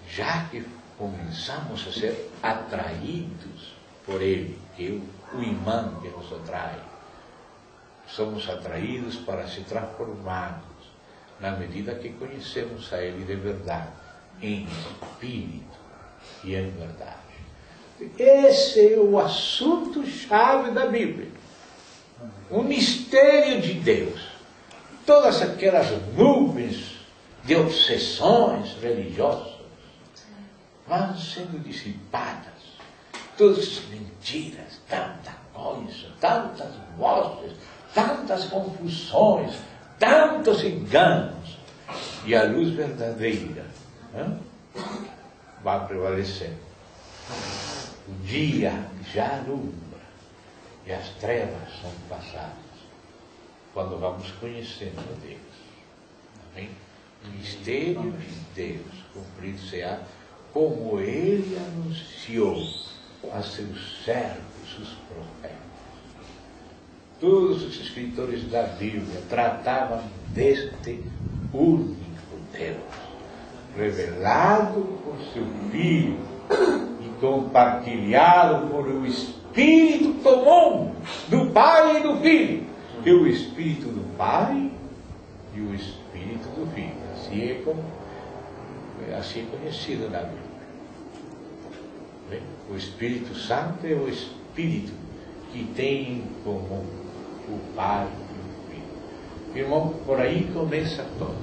já que começamos a ser atraídos por Ele, que é o imã que nos atrai, somos atraídos para ser transformados na medida que conhecemos a Ele de verdade, em espírito e em verdade. Esse é o assunto-chave da Bíblia. O mistério de Deus. Todas aquelas nuvens de obsessões religiosas vão sendo dissipadas. Todas as mentiras, tanta coisa, tantas vozes, tantas confusões, tantos enganos. E a luz verdadeira vai prevalecer. O dia já alumbra e as trevas são passadas quando vamos conhecendo a Deus. Amém? O mistério de Deus cumprir-se-á como Ele anunciou a seus servos, os profetas. Todos os escritores da Bíblia tratavam deste único Deus, revelado por seu Filho e compartilhado por o Espírito comum do Pai e do Filho, que é o Espírito do Pai e o Espírito do Filho. Assim é conhecido na Bíblia. O Espírito Santo é o Espírito que tem em comum o Pai e o Filho. Irmão, por aí começa todo.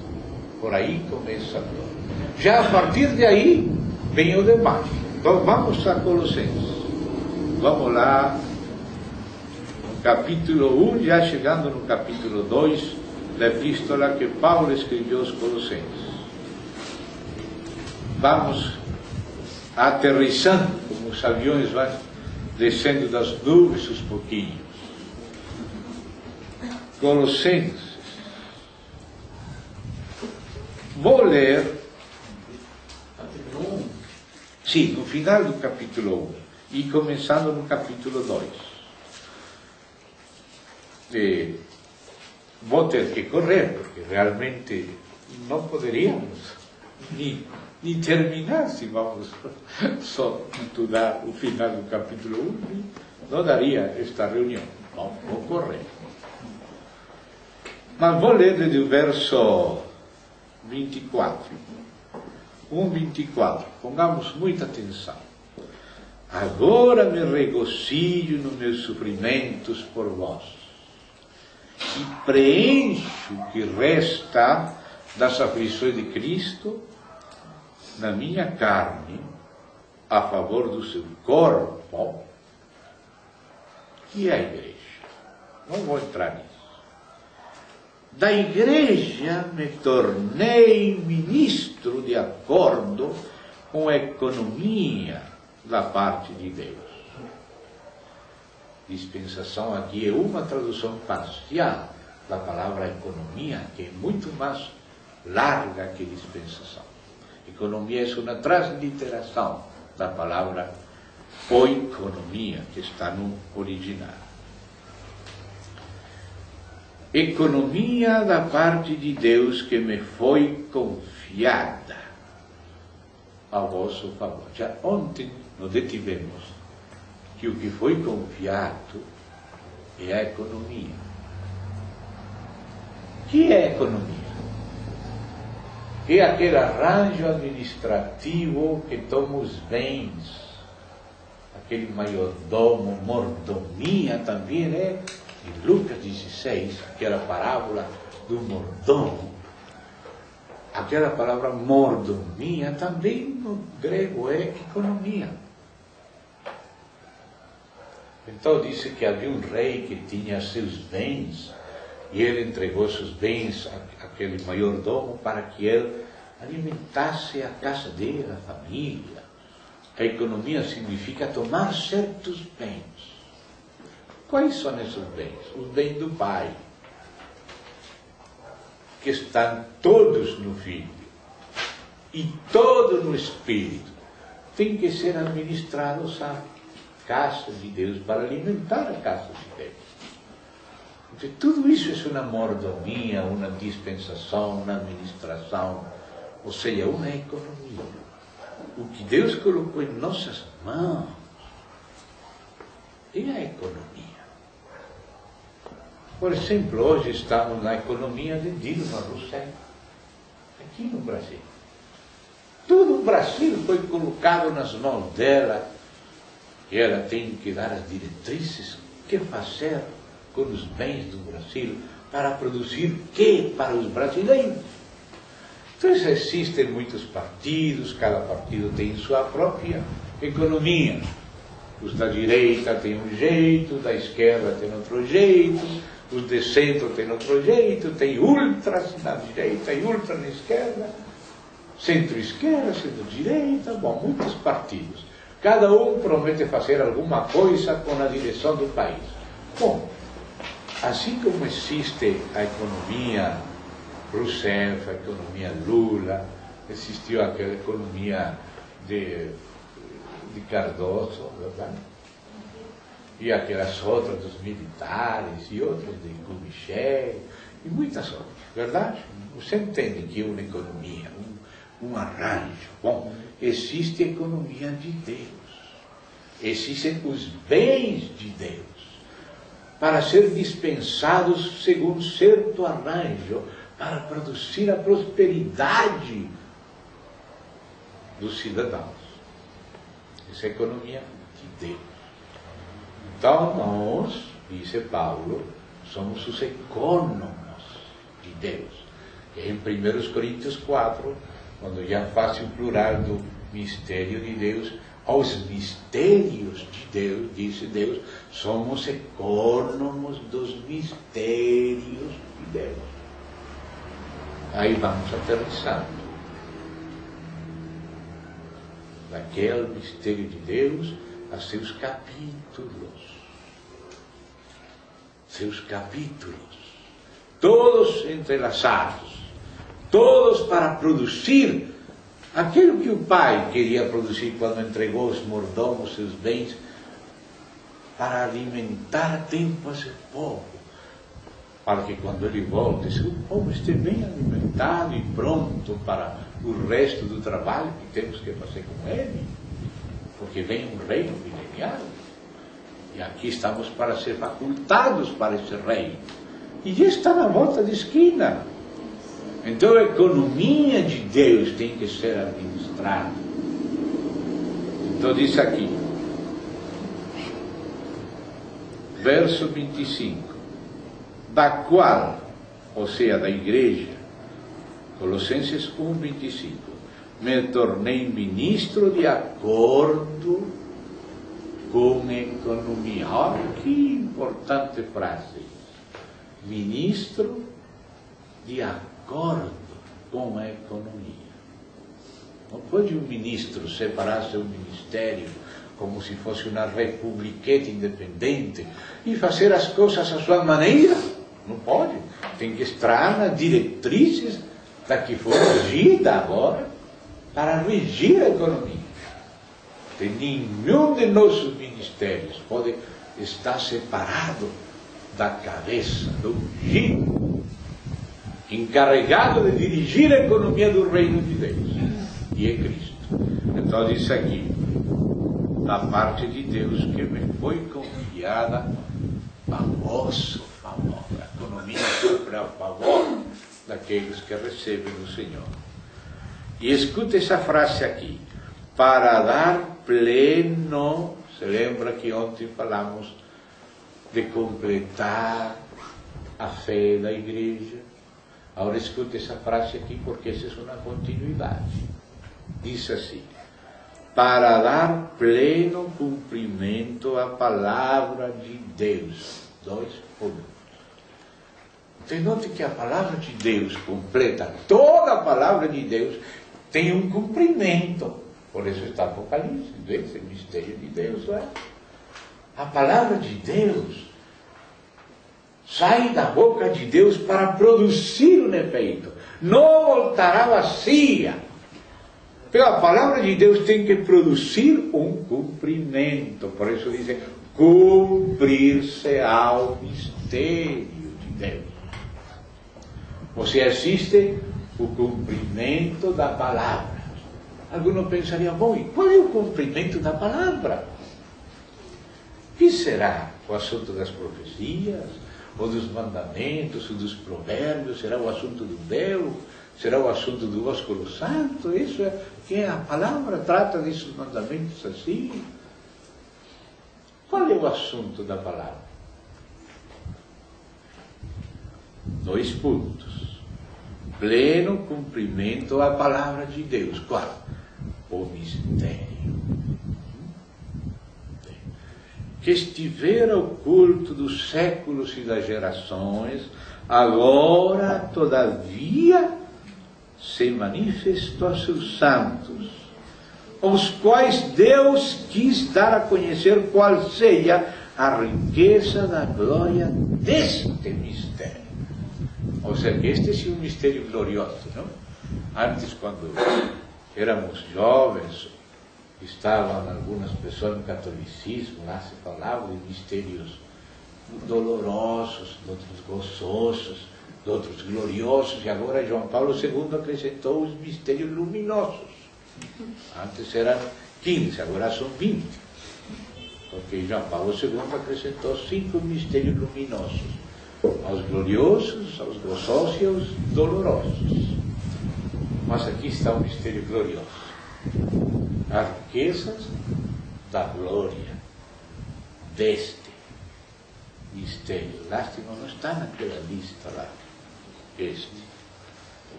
Por aí começa todo. Já a partir de aí vem o demais. Então vamos a Colossenses. Vamos lá, no capítulo 1, já chegando no capítulo 2 da epístola que Paulo escreveu aos Colossenses. Vamos aterrissando, como os aviões vão descendo das nuvens uns pouquinhos. Colossenses. Vou ler, sim, no final do capítulo 1 e começando no capítulo 2. Vou ter que correr, porque realmente não poderíamos nem terminar, se vamos só estudar o final do capítulo 1, não daria esta reunião. Bom, vou correr. Mas vou ler desde o verso 24. 1:24. Pongamos muita atenção. Agora me regozijo nos meus sofrimentos por vós, e preencho o que resta das aflições de Cristo na minha carne, a favor do seu corpo, que é a igreja. Não vou entrar nisso. Da igreja me tornei ministro de acordo com a economia da parte de Deus. Dispensação aqui é uma tradução parcial da palavra economia, que é muito mais larga que dispensação. Economia é uma transliteração da palavra oikonomia, que está no original. Economia da parte de Deus que me foi confiada a vosso favor. Já ontem nos detivemos que o que foi confiado é a economia. O que é economia? É aquele arranjo administrativo que toma os bens, aquele maiordomo, mordomia também é, em Lucas 16, aquela parábola do mordomo. Aquela palavra mordomia também no grego é economia. Então disse que havia um rei que tinha seus bens, e ele entregou seus bens àquele maiordomo para que ele alimentasse a casa dele, a família. A economia significa tomar certos bens. Quais são esses bens? Os bens do Pai, que estão todos no Filho e todos no Espírito, tem que ser administrados à casa de Deus, para alimentar a casa de Deus. Então, tudo isso é uma mordomia, uma dispensação, uma administração, ou seja, uma economia. O que Deus colocou em nossas mãos é a economia. Por exemplo, hoje estamos na economia de Dilma Rousseff, aqui no Brasil. Todo o Brasil foi colocado nas mãos dela, e ela tem que dar as diretrizes, o que fazer com os bens do Brasil, para produzir o que para os brasileiros. Então existem muitos partidos, cada partido tem sua própria economia. Os da direita têm um jeito, da esquerda tem outro jeito, os de centro têm outro jeito, tem ultras na direita e ultra na esquerda, centro-esquerda, centro-direita, bom, muitos partidos. Cada um promete fazer alguma coisa com a direção do país. Bom, assim como existe a economia Rousseff, a economia Lula, existiu aquela economia de Cardoso, verdade? E aquelas outras dos militares, e outras de Kubitschek, e muitas outras, verdade? Você entende que é uma economia, um arranjo. Bom, existe a economia de Deus, existem os bens de Deus, para ser dispensados segundo certo arranjo, para produzir a prosperidade dos cidadãos. Essa é a economia de Deus. Então nós, disse Paulo, somos os econômicos de Deus. E em 1 Coríntios 4, quando já faz o plural do mistério de Deus, aos mistérios de Deus, disse Deus, somos econômicos dos mistérios de Deus. Aí vamos aterrissando. Daquele mistério de Deus a seus capítulos. Seus capítulos. Todos entrelaçados. Todos para produzir aquilo que o Pai queria produzir quando entregou os mordomos, seus bens, para alimentar a tempo a seu povo. Para que quando ele volte, seu povo esteja bem alimentado e pronto para o resto do trabalho que temos que fazer com Ele, porque vem um reino milenial, e aqui estamos para ser facultados para esse reino, e já está na volta da esquina. Então a economia de Deus tem que ser administrada. Então diz aqui, verso 25, da qual, ou seja, da igreja, Colossenses 1, 25, me tornei ministro de acordo com a economia. Olha que importante frase. Ministro de acordo com a economia. Não pode um ministro separar seu ministério como se fosse uma republiqueta independente e fazer as coisas à sua maneira. Não pode. Tem que estar nas diretrizes da que foi regida agora para regir a economia. E nenhum de nossos ministérios pode estar separado da cabeça, do ungido, encarregado de dirigir a economia do reino de Deus, e é Cristo. Então diz aqui, da parte de Deus que me foi confiada a vosso favor. A economia sempre a favor daqueles que recebem do Senhor. E escuta essa frase aqui, para dar pleno, se lembra que ontem falamos de completar a fé da igreja? Agora escuta essa frase aqui, porque essa é uma continuidade. Diz assim, para dar pleno cumprimento à palavra de Deus. 2 pontos. Então, note que a palavra de Deus completa, toda a palavra de Deus tem um cumprimento. Por isso está Apocalipse, esse é o mistério de Deus. Não é? A palavra de Deus sai da boca de Deus para produzir um efeito. Não voltará vazia. Porque a palavra de Deus tem que produzir um cumprimento. Por isso diz, cumprir-se ao mistério de Deus. Ou seja, existe o cumprimento da palavra. Alguns pensariam, bom, e qual é o cumprimento da palavra? Que será? O assunto das profecias, ou dos mandamentos, ou dos provérbios? Será o assunto do véu? Será o assunto do ósculo santo? Isso é que a palavra trata desses mandamentos assim. Qual é o assunto da palavra? 2 pontos. Pleno cumprimento à palavra de Deus. Qual? O mistério. Que estivera oculto dos séculos e das gerações, agora, todavia, se manifestou a seus santos, aos quais Deus quis dar a conhecer qual seja a riqueza da glória deste mistério. Ou seja, este é um mistério glorioso, não? Antes, quando éramos jovens, estavam algumas pessoas no catolicismo, lá se falava de mistérios dolorosos, de outros gozosos, de outros gloriosos, e agora João Paulo II acrescentou os mistérios luminosos. Antes eram 15, agora são 20. Porque João Paulo II acrescentou 5 mistérios luminosos, aos gloriosos, aos gozosos e aos dolorosos. Mas aqui está o mistério glorioso. As riquezas da glória deste mistério. Lástima, não está naquela lista lá. Este.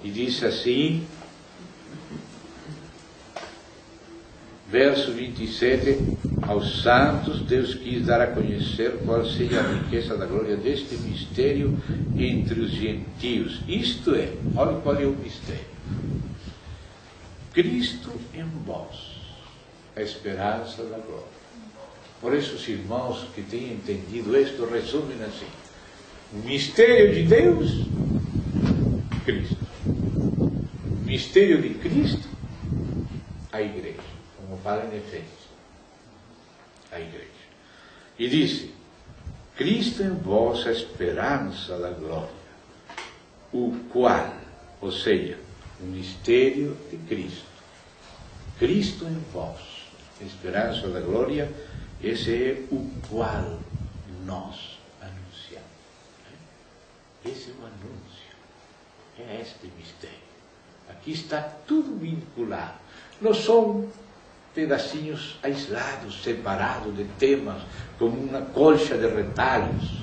E diz assim, verso 27, aos santos Deus quis dar a conhecer qual seja a riqueza da glória deste mistério entre os gentios. Isto é, olha qual é o mistério. Cristo em vós, a esperança da glória. Por isso, os irmãos que têm entendido isto resumem assim: o mistério de Deus, Cristo. O mistério de Cristo, a igreja. Como fala em Efésios. A igreja. E disse: Cristo em vós, a esperança da glória. O qual, ou seja, o mistério de Cristo. Cristo em vós, esperança da glória, esse é o qual nós anunciamos. Esse é o anúncio, é este mistério. Aqui está tudo vinculado. Não são pedacinhos aislados, separados de temas, como uma colcha de retalhos.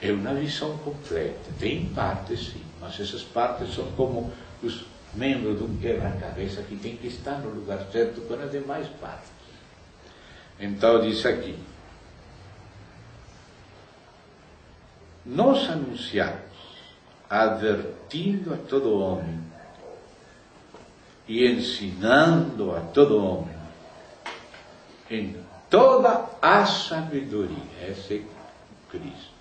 É uma visão completa. Tem partes, sim, mas essas partes são como os membros de um quebra-cabeça que tem que estar no lugar certo com as demais partes. Então diz aqui: nós anunciamos, advertindo a todo homem e ensinando a todo homem em toda a sabedoria. Esse é Cristo.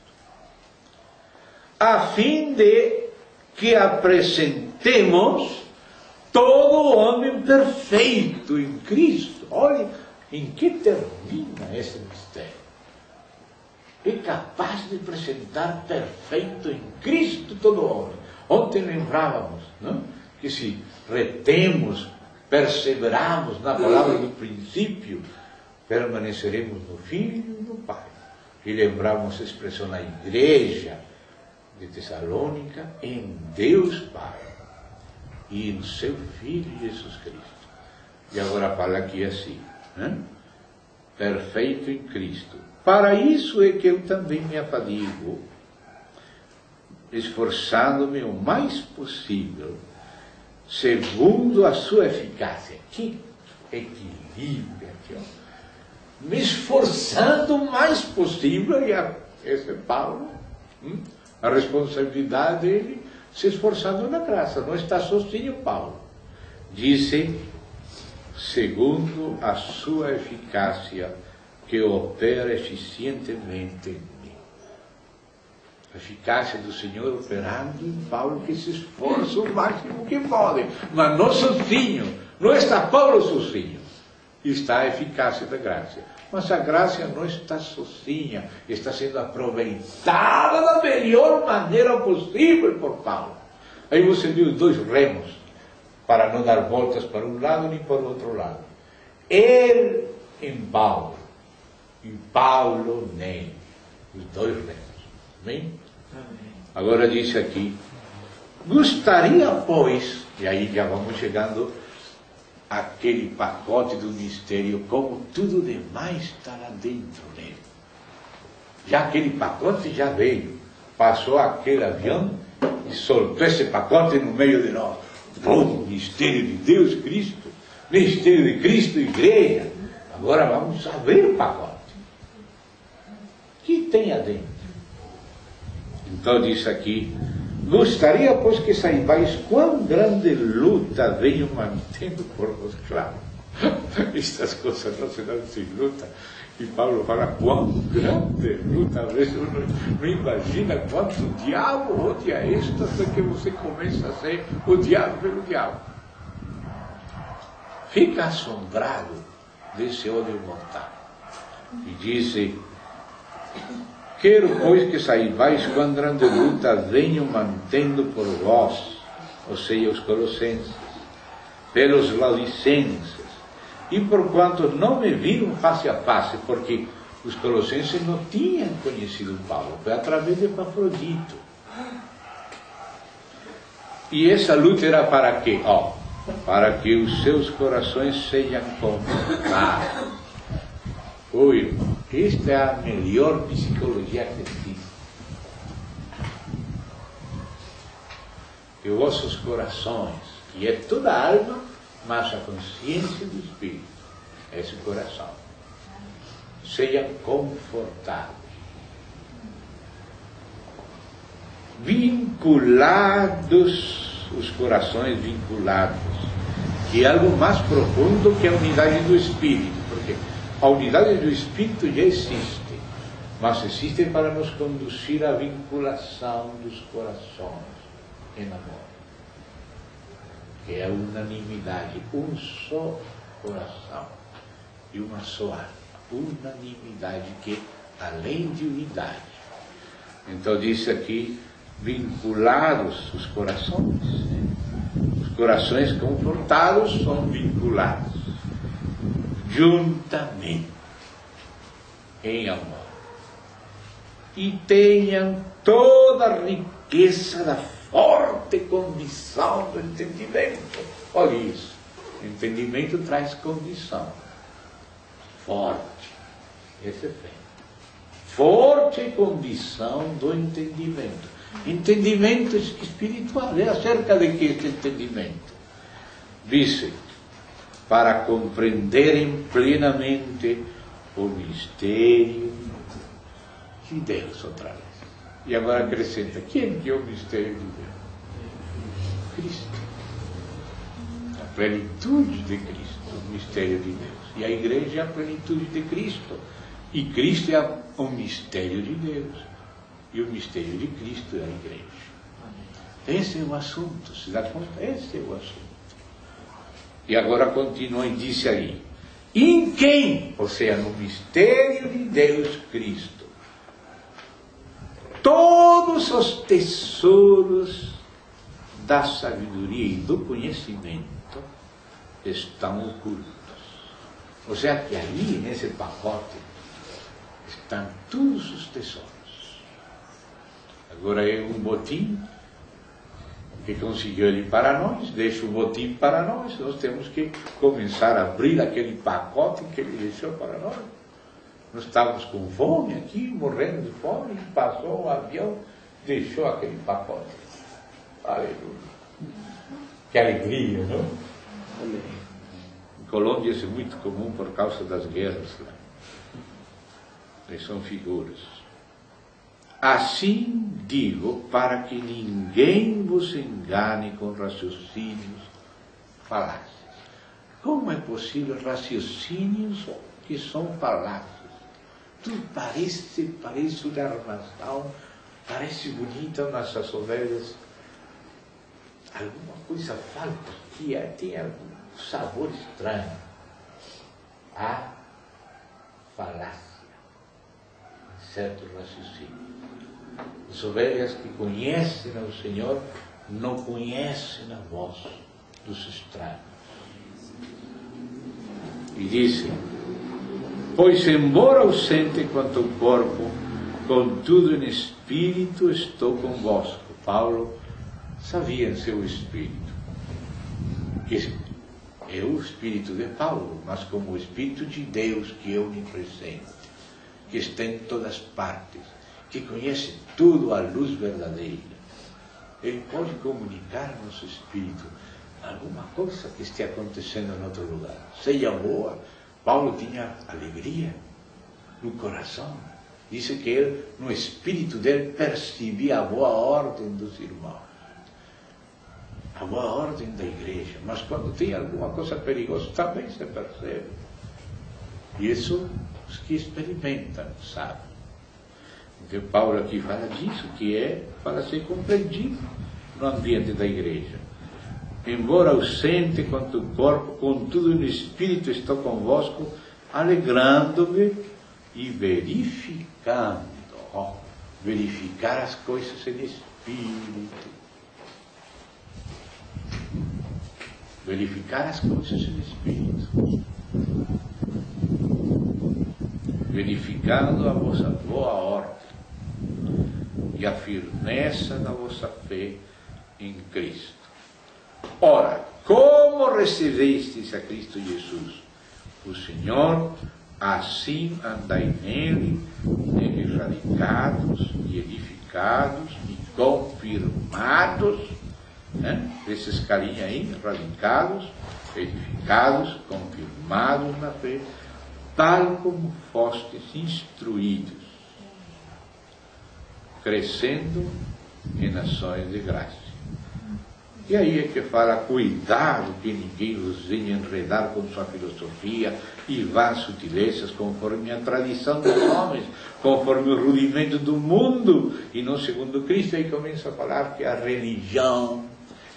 A fim de que apresentemos todo homem perfeito em Cristo. Olha em que termina esse mistério. É capaz de apresentar perfeito em Cristo todo homem. Ontem lembrávamos, não? Que se retemos, perseveramos na palavra do princípio, permaneceremos no Filho e no Pai. E lembramos a expressão na igreja de Tessalônica, em Deus Pai e em seu Filho Jesus Cristo. E agora fala aqui assim, né? Perfeito em Cristo. Para isso é que eu também me afadigo, esforçando-me o mais possível, segundo a sua eficácia. Que equilíbrio aqui, ó. Me esforçando o mais possível, e esse é Paulo, a responsabilidade dele, se esforçando na graça. Não está sozinho Paulo. Disse, segundo a sua eficácia, que opera eficientemente em mim. A eficácia do Senhor operando em Paulo, que se esforça o máximo que pode, mas não sozinho. Não está Paulo sozinho. Está a eficácia da graça. Mas a graça não está sozinha, está sendo aproveitada da melhor maneira possível por Paulo. Aí você viu os dois remos, para não dar voltas para um lado nem para o outro lado. Ele em Paulo, e Paulo nele. Os dois remos. Amém? Amém. Agora diz aqui, gostaria, pois, e aí já vamos chegando aquele pacote do mistério, como tudo demais está lá dentro dele. Já aquele pacote já veio, passou aquele avião e soltou esse pacote no meio de nós. Bom, mistério de Deus Cristo, mistério de Cristo Igreja. Agora vamos abrir o pacote. O que tem adentro? Então diz aqui, gostaria, pois, que saibais quão grande luta venho mantendo por vós. Claro, estas coisas não se dão sem luta. E Paulo fala, quão grande luta. Às vezes uno não imagina quanto diabo odia esta, até que você começa a ser odiado pelo diabo. Fica assombrado desse ódio mortal. E diz, quero, pois, que saibais quão grande luta venho mantendo por vós, ou seja, os colossenses, pelos laodicenses, e por quanto não me viram face a face, porque os colossenses não tinham conhecido Paulo, foi através de Epafrodito. E essa luta era para quê? Para que os seus corações sejam confortados. Irmão, esta é a melhor psicologia que existe. Que vossos corações, que é toda a alma, mas a consciência do Espírito, esse coração, sejam confortados, vinculados, os corações vinculados, que é algo mais profundo que a unidade do Espírito, porque a unidade do Espírito já existe, mas existe para nos conduzir à vinculação dos corações em amor, que é a unanimidade, um só coração e uma só alma, unanimidade que além de unidade. Então diz aqui, vinculados os corações, corações confortados são vinculados juntamente em amor. E tenham toda a riqueza da forte condição do entendimento. Olha isso. Entendimento traz condição. Forte. Esse é fé. Forte condição do entendimento. Entendimento espiritual. É acerca de que este entendimento? Dice, para compreenderem plenamente o mistério de Deus outra vez. E agora acrescenta, quem é o mistério de Deus? Cristo. A plenitude de Cristo, o mistério de Deus. E a igreja é a plenitude de Cristo. E Cristo é o mistério de Deus. E o mistério de Cristo é a igreja. Esse é o assunto, se dá conta? Esse é o assunto. E agora continua e disse aí, em quem, ou seja, no mistério de Deus Cristo, todos os tesouros da sabedoria e do conhecimento estão ocultos. Ou seja, que ali, nesse pacote, estão todos os tesouros. Agora é um botim que conseguiu ele para nós, deixa o botim para nós temos que começar a abrir aquele pacote que ele deixou para nós. Nós estávamos com fome aqui, morrendo de fome, e passou o avião, deixou aquele pacote. Aleluia. Que alegria, não? Amém. Em Colômbia isso é muito comum por causa das guerras lá. Eles são figuras. Assim digo, para que ninguém vos engane com raciocínios falácios. Como é possível raciocínios que são falácios? Tudo parece uma armação, parece bonita nossas ovelhas. Alguma coisa falta aqui, tem algum sabor estranho. A falácia, certo raciocínio. As ovelhas que conhecem ao Senhor não conhecem a voz dos estranhos. E disse, pois embora ausente quanto o corpo, contudo em espírito estou convosco. Paulo sabia em seu espírito, que é o espírito de Paulo, mas como o espírito de Deus que é onipresente, que está em todas partes, que conhece tudo à luz verdadeira. Ele pode comunicar ao nosso espírito alguma coisa que esteja acontecendo em outro lugar. Seja boa. Paulo tinha alegria no coração. Disse que ele, no espírito dele, percebia a boa ordem dos irmãos. A boa ordem da igreja. Mas quando tem alguma coisa perigosa, também se percebe. E isso os que experimentam sabem. Então Paulo aqui fala disso, que é para ser compreendido no ambiente da igreja. Embora ausente quanto o corpo, contudo no espírito estou convosco, alegrando-me e verificando. Verificar as coisas em espírito. Verificar as coisas em espírito. Verificando a vossa boa ordem e a firmeza da vossa fé em Cristo. Ora, como recebestes a Cristo Jesus, o Senhor, assim andai nele radicados e edificados e confirmados, esses carinhos aí, radicados, edificados, confirmados na fé, tal como fostes instruídos, crescendo em ações de graça. E aí é que fala, cuidado que ninguém vos venha enredar com sua filosofia e vãs sutilezas, conforme a tradição dos homens, conforme o rudimento do mundo, e não segundo Cristo. Aí começa a falar que a religião,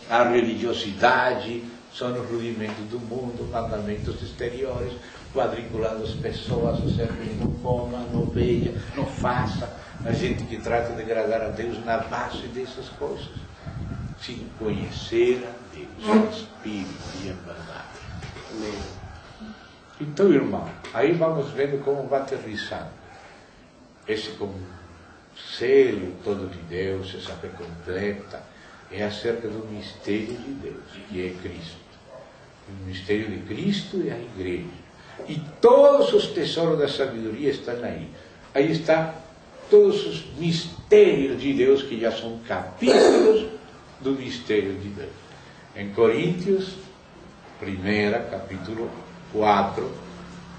a religiosidade são o rudimento do mundo, mandamentos exteriores, quadriculando as pessoas, ou seja, que não coma, não veja, não faça. A gente que trata de agradar a Deus na base dessas coisas. sim conhecer a Deus, em espírito e em verdade. Então, irmão, aí vamos vendo como vai aterrissando esse conselho todo de Deus, essa fé completa, é acerca do mistério de Deus, que é Cristo. O mistério de Cristo é a igreja. E todos os tesouros da sabedoria estão aí. Aí está todos os mistérios de Deus, que já são capítulos do mistério de Deus. Em Coríntios, 1, capítulo 4,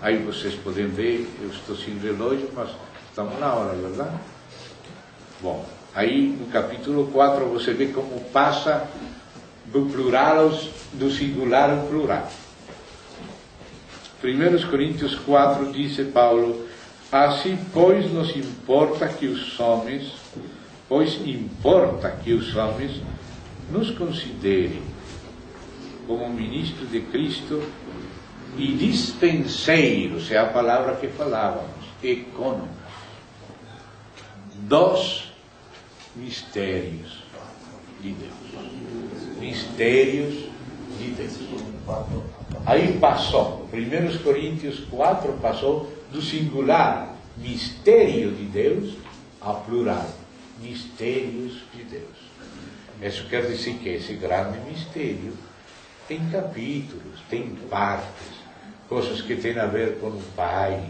aí vocês podem ver, eu estou sem relógio, mas estamos na hora, verdade? Bom, aí no capítulo 4 você vê como passa do plural, do singular ao plural. 1 Coríntios 4 diz Paulo: assim, pois importa que os homens nos considerem como ministros de Cristo e dispenseiros, é a palavra que falávamos, econômicos, dos mistérios de Deus. Mistérios de Deus. Aí passou, 1 Coríntios 4 passou do singular, mistério de Deus, ao plural, mistérios de Deus. Isso quer dizer que esse grande mistério tem capítulos, tem partes, coisas que têm a ver com o Pai,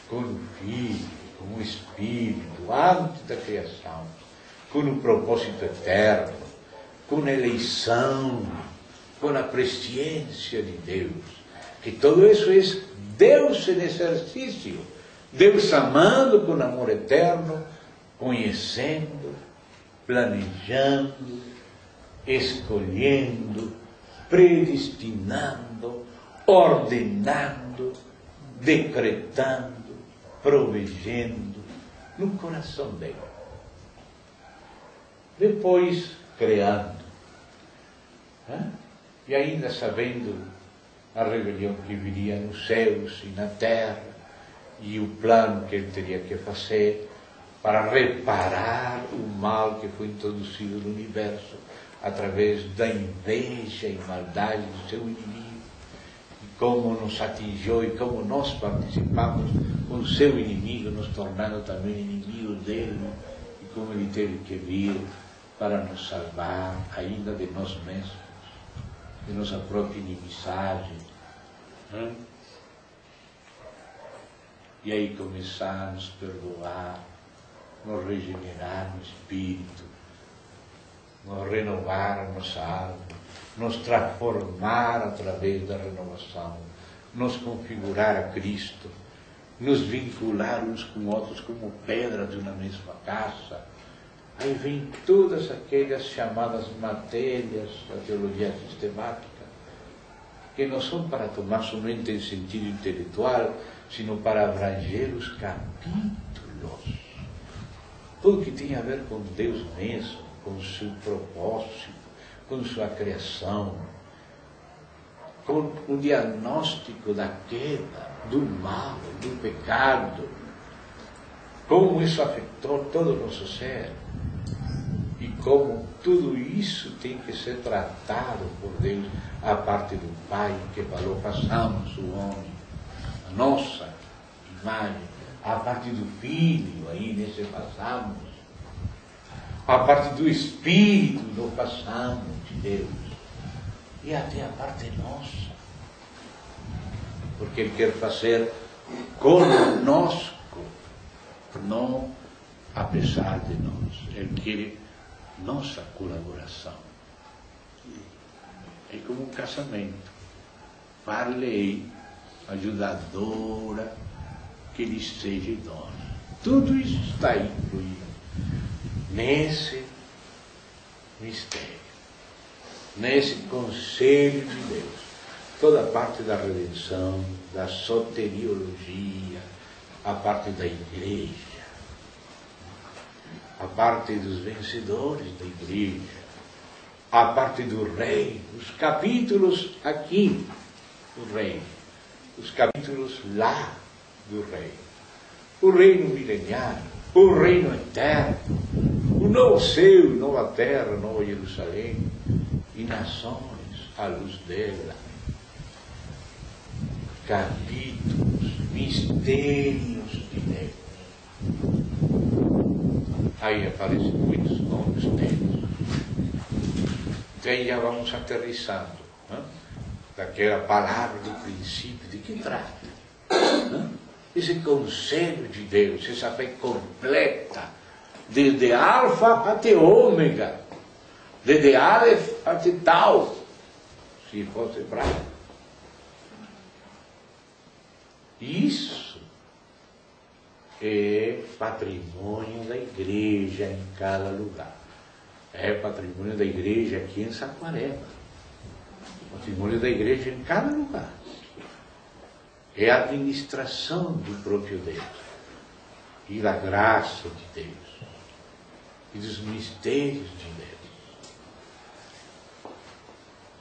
com o Filho, com o Espírito, antes da criação, com o propósito eterno, com a eleição, com a presciência de Deus. Que tudo isso é Deus em exercício, Deus amando com amor eterno, conhecendo, planejando, escolhendo, predestinando, ordenando, decretando, provegendo no coração dele. Depois criando. E ainda sabendo a rebelião que viria nos céus e na terra, e o plano que ele teria que fazer para reparar o mal que foi introduzido no universo através da inveja e maldade do seu inimigo, e como nos atingiu e como nós participamos com o seu inimigo, nos tornando também inimigos dele, e como ele teve que vir para nos salvar ainda de nós mesmos, de nossa própria inimizade. E aí começar a nos perdoar, nos regenerar no espírito, nos renovar a nossa alma, nos transformar através da renovação, nos configurar a Cristo, nos vincular uns com outros como pedras de uma mesma casa. Aí vem todas aquelas chamadas matérias da teologia sistemática, que não são para tomar somente em sentido intelectual, sino para abranger os capítulos. Tudo que tem a ver com Deus mesmo, com o seu propósito, com sua criação, com o diagnóstico da queda, do mal, do pecado, como isso afetou todo o nosso ser, e como tudo isso tem que ser tratado por Deus, a parte do Pai que falou, façamos o homem, a nossa imagem, a parte do Filho, aí nesse façamos, a parte do Espírito, no façamos de Deus, e até a parte nossa, porque Ele quer fazer conosco, não apesar de nós. Ele quer nossa colaboração. É como um casamento. Parlei, ajudadora, que lhe seja idônea. Tudo isso está incluído nesse mistério, nesse conselho de Deus. Toda a parte da redenção, da soteriologia, a parte da igreja, a parte dos vencedores da igreja, a parte do rei, os capítulos aqui do rei, os capítulos lá do rei, o reino mileniário, o reino eterno, o novo céu, nova terra, nova Jerusalém, e nações à luz dela. Capítulos, mistérios de Deus. Aí aparecem muitos nomes deles. Então aí já vamos aterrissando, né? Daquela palavra do princípio, de que trata? Né? Esse conselho de Deus, essa fé completa, desde alfa até ômega, desde Aleph até Tau, se fosse hebraico. Isso é patrimônio da igreja em cada lugar. É patrimônio da igreja aqui em Saquarema. Patrimônio da igreja em cada lugar. É a administração do próprio Deus. E da graça de Deus. E dos mistérios de Deus.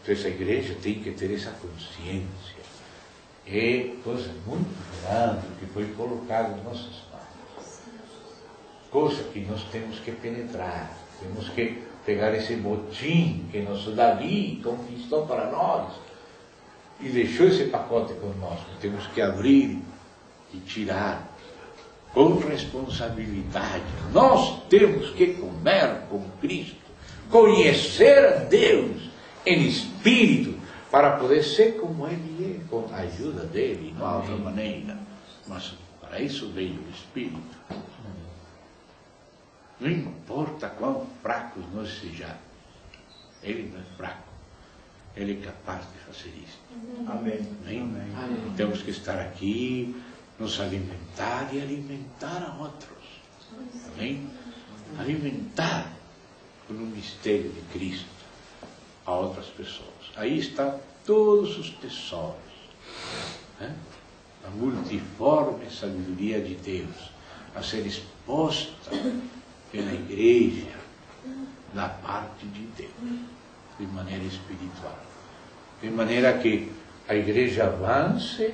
Então essa igreja tem que ter essa consciência. É coisa muito grande que foi colocada em nossas mãos. Coisa que nós temos que penetrar. Temos que pegar esse botim que nosso Davi conquistou para nós e deixou esse pacote conosco. Temos que abrir e tirar com responsabilidade. Nós temos que comer com Cristo, conhecer a Deus em espírito, para poder ser como Ele é, com a ajuda dEle, não há outra maneira. Mas para isso veio o Espírito. Não importa quão fracos nós sejamos, Ele não é fraco, Ele é capaz de fazer isso. Amém. Amém. Temos que estar aqui, nos alimentar e alimentar a outros. Amém? Alimentar com o mistério de Cristo a outras pessoas. Aí estão todos os tesouros, né? A multiforme sabedoria de Deus a ser exposta pela igreja da parte de Deus, de maneira espiritual, de maneira que a igreja avance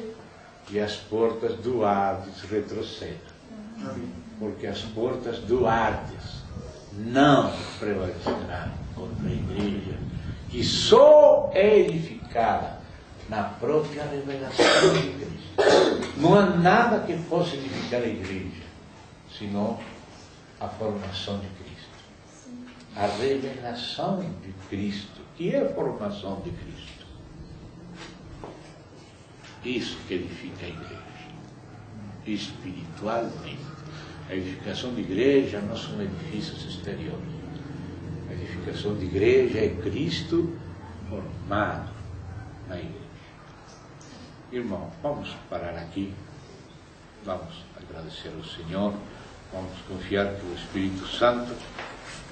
e as portas do Hades retrocedam, porque as portas do Hades não prevalecerão contra a igreja, que só é edificada na própria revelação de Cristo. Não há nada que possa edificar a igreja, senão a formação de Cristo. A revelação de Cristo, que é a formação de Cristo. Isso que edifica a igreja, espiritualmente. A edificação de igreja não são edifícios exteriores. A edificação de igreja é Cristo formado na igreja. Irmão, vamos parar aqui. Vamos agradecer ao Senhor. Vamos confiar que o Espírito Santo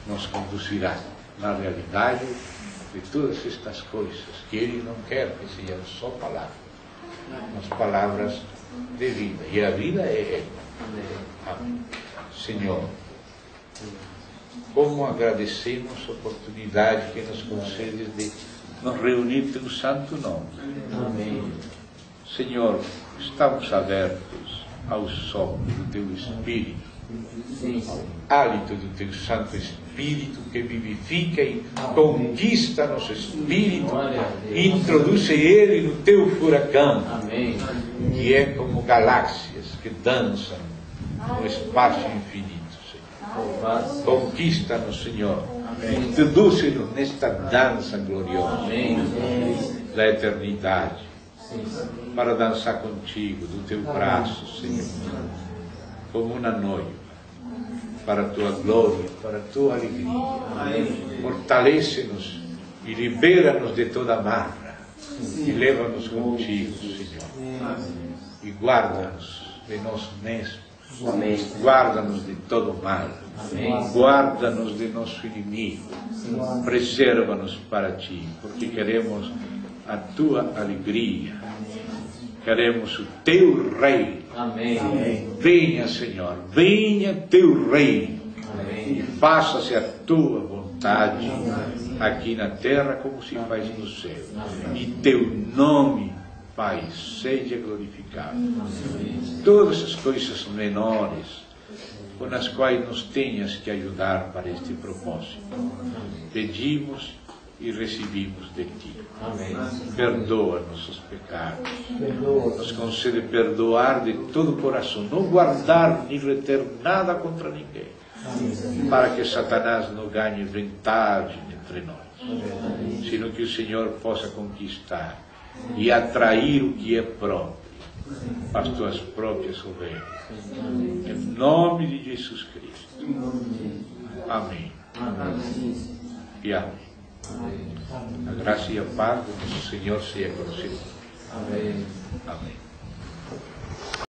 nos conduzirá na realidade de todas estas coisas, que Ele não quer que sejam só palavras, mas palavras de vida. E a vida é Ele. Amém. Senhor, como agradecemos a oportunidade que nos concedes de nos reunir pelo santo nome. Amém. Senhor, estamos abertos ao sopro do Teu Espírito, ao hálito do Teu Santo Espírito que vivifica e conquista nosso espírito, e introduz Ele no Teu furacão, Amém. que é como galáxias que dançam no espaço infinito, Senhor. Conquista-nos, Senhor. Introduz-nos nesta dança gloriosa da eternidade, para dançar contigo, do Teu braço, Senhor, como uma noiva, para a Tua glória, para a Tua alegria. Fortalece-nos e libera-nos de toda amarra, e leva-nos contigo, Senhor, e guarda-nos de nós mesmos. Guarda-nos de todo o mal. Guarda-nos de nosso inimigo. Preserva-nos para Ti, porque queremos a Tua alegria. Queremos o Teu reino. Venha, Senhor, venha Teu reino. E faça-se a Tua vontade aqui na terra como se faz no céu. E Teu nome, Pai, seja glorificado. Todas as coisas menores com as quais nos tenhas que ajudar para este propósito. Pedimos e recebimos de Ti. Amém. Perdoa nossos pecados. Nos concede perdoar de todo o coração, não guardar nem reter nada contra ninguém, para que Satanás não ganhe vantagem entre nós, sino que o Senhor possa conquistar e atrair o que é próprio, as Tuas próprias ovelhas. Em nome de Jesus Cristo. Amém. E amém. A graça e a paz do nosso Senhor seja consigo. Amém. Amém.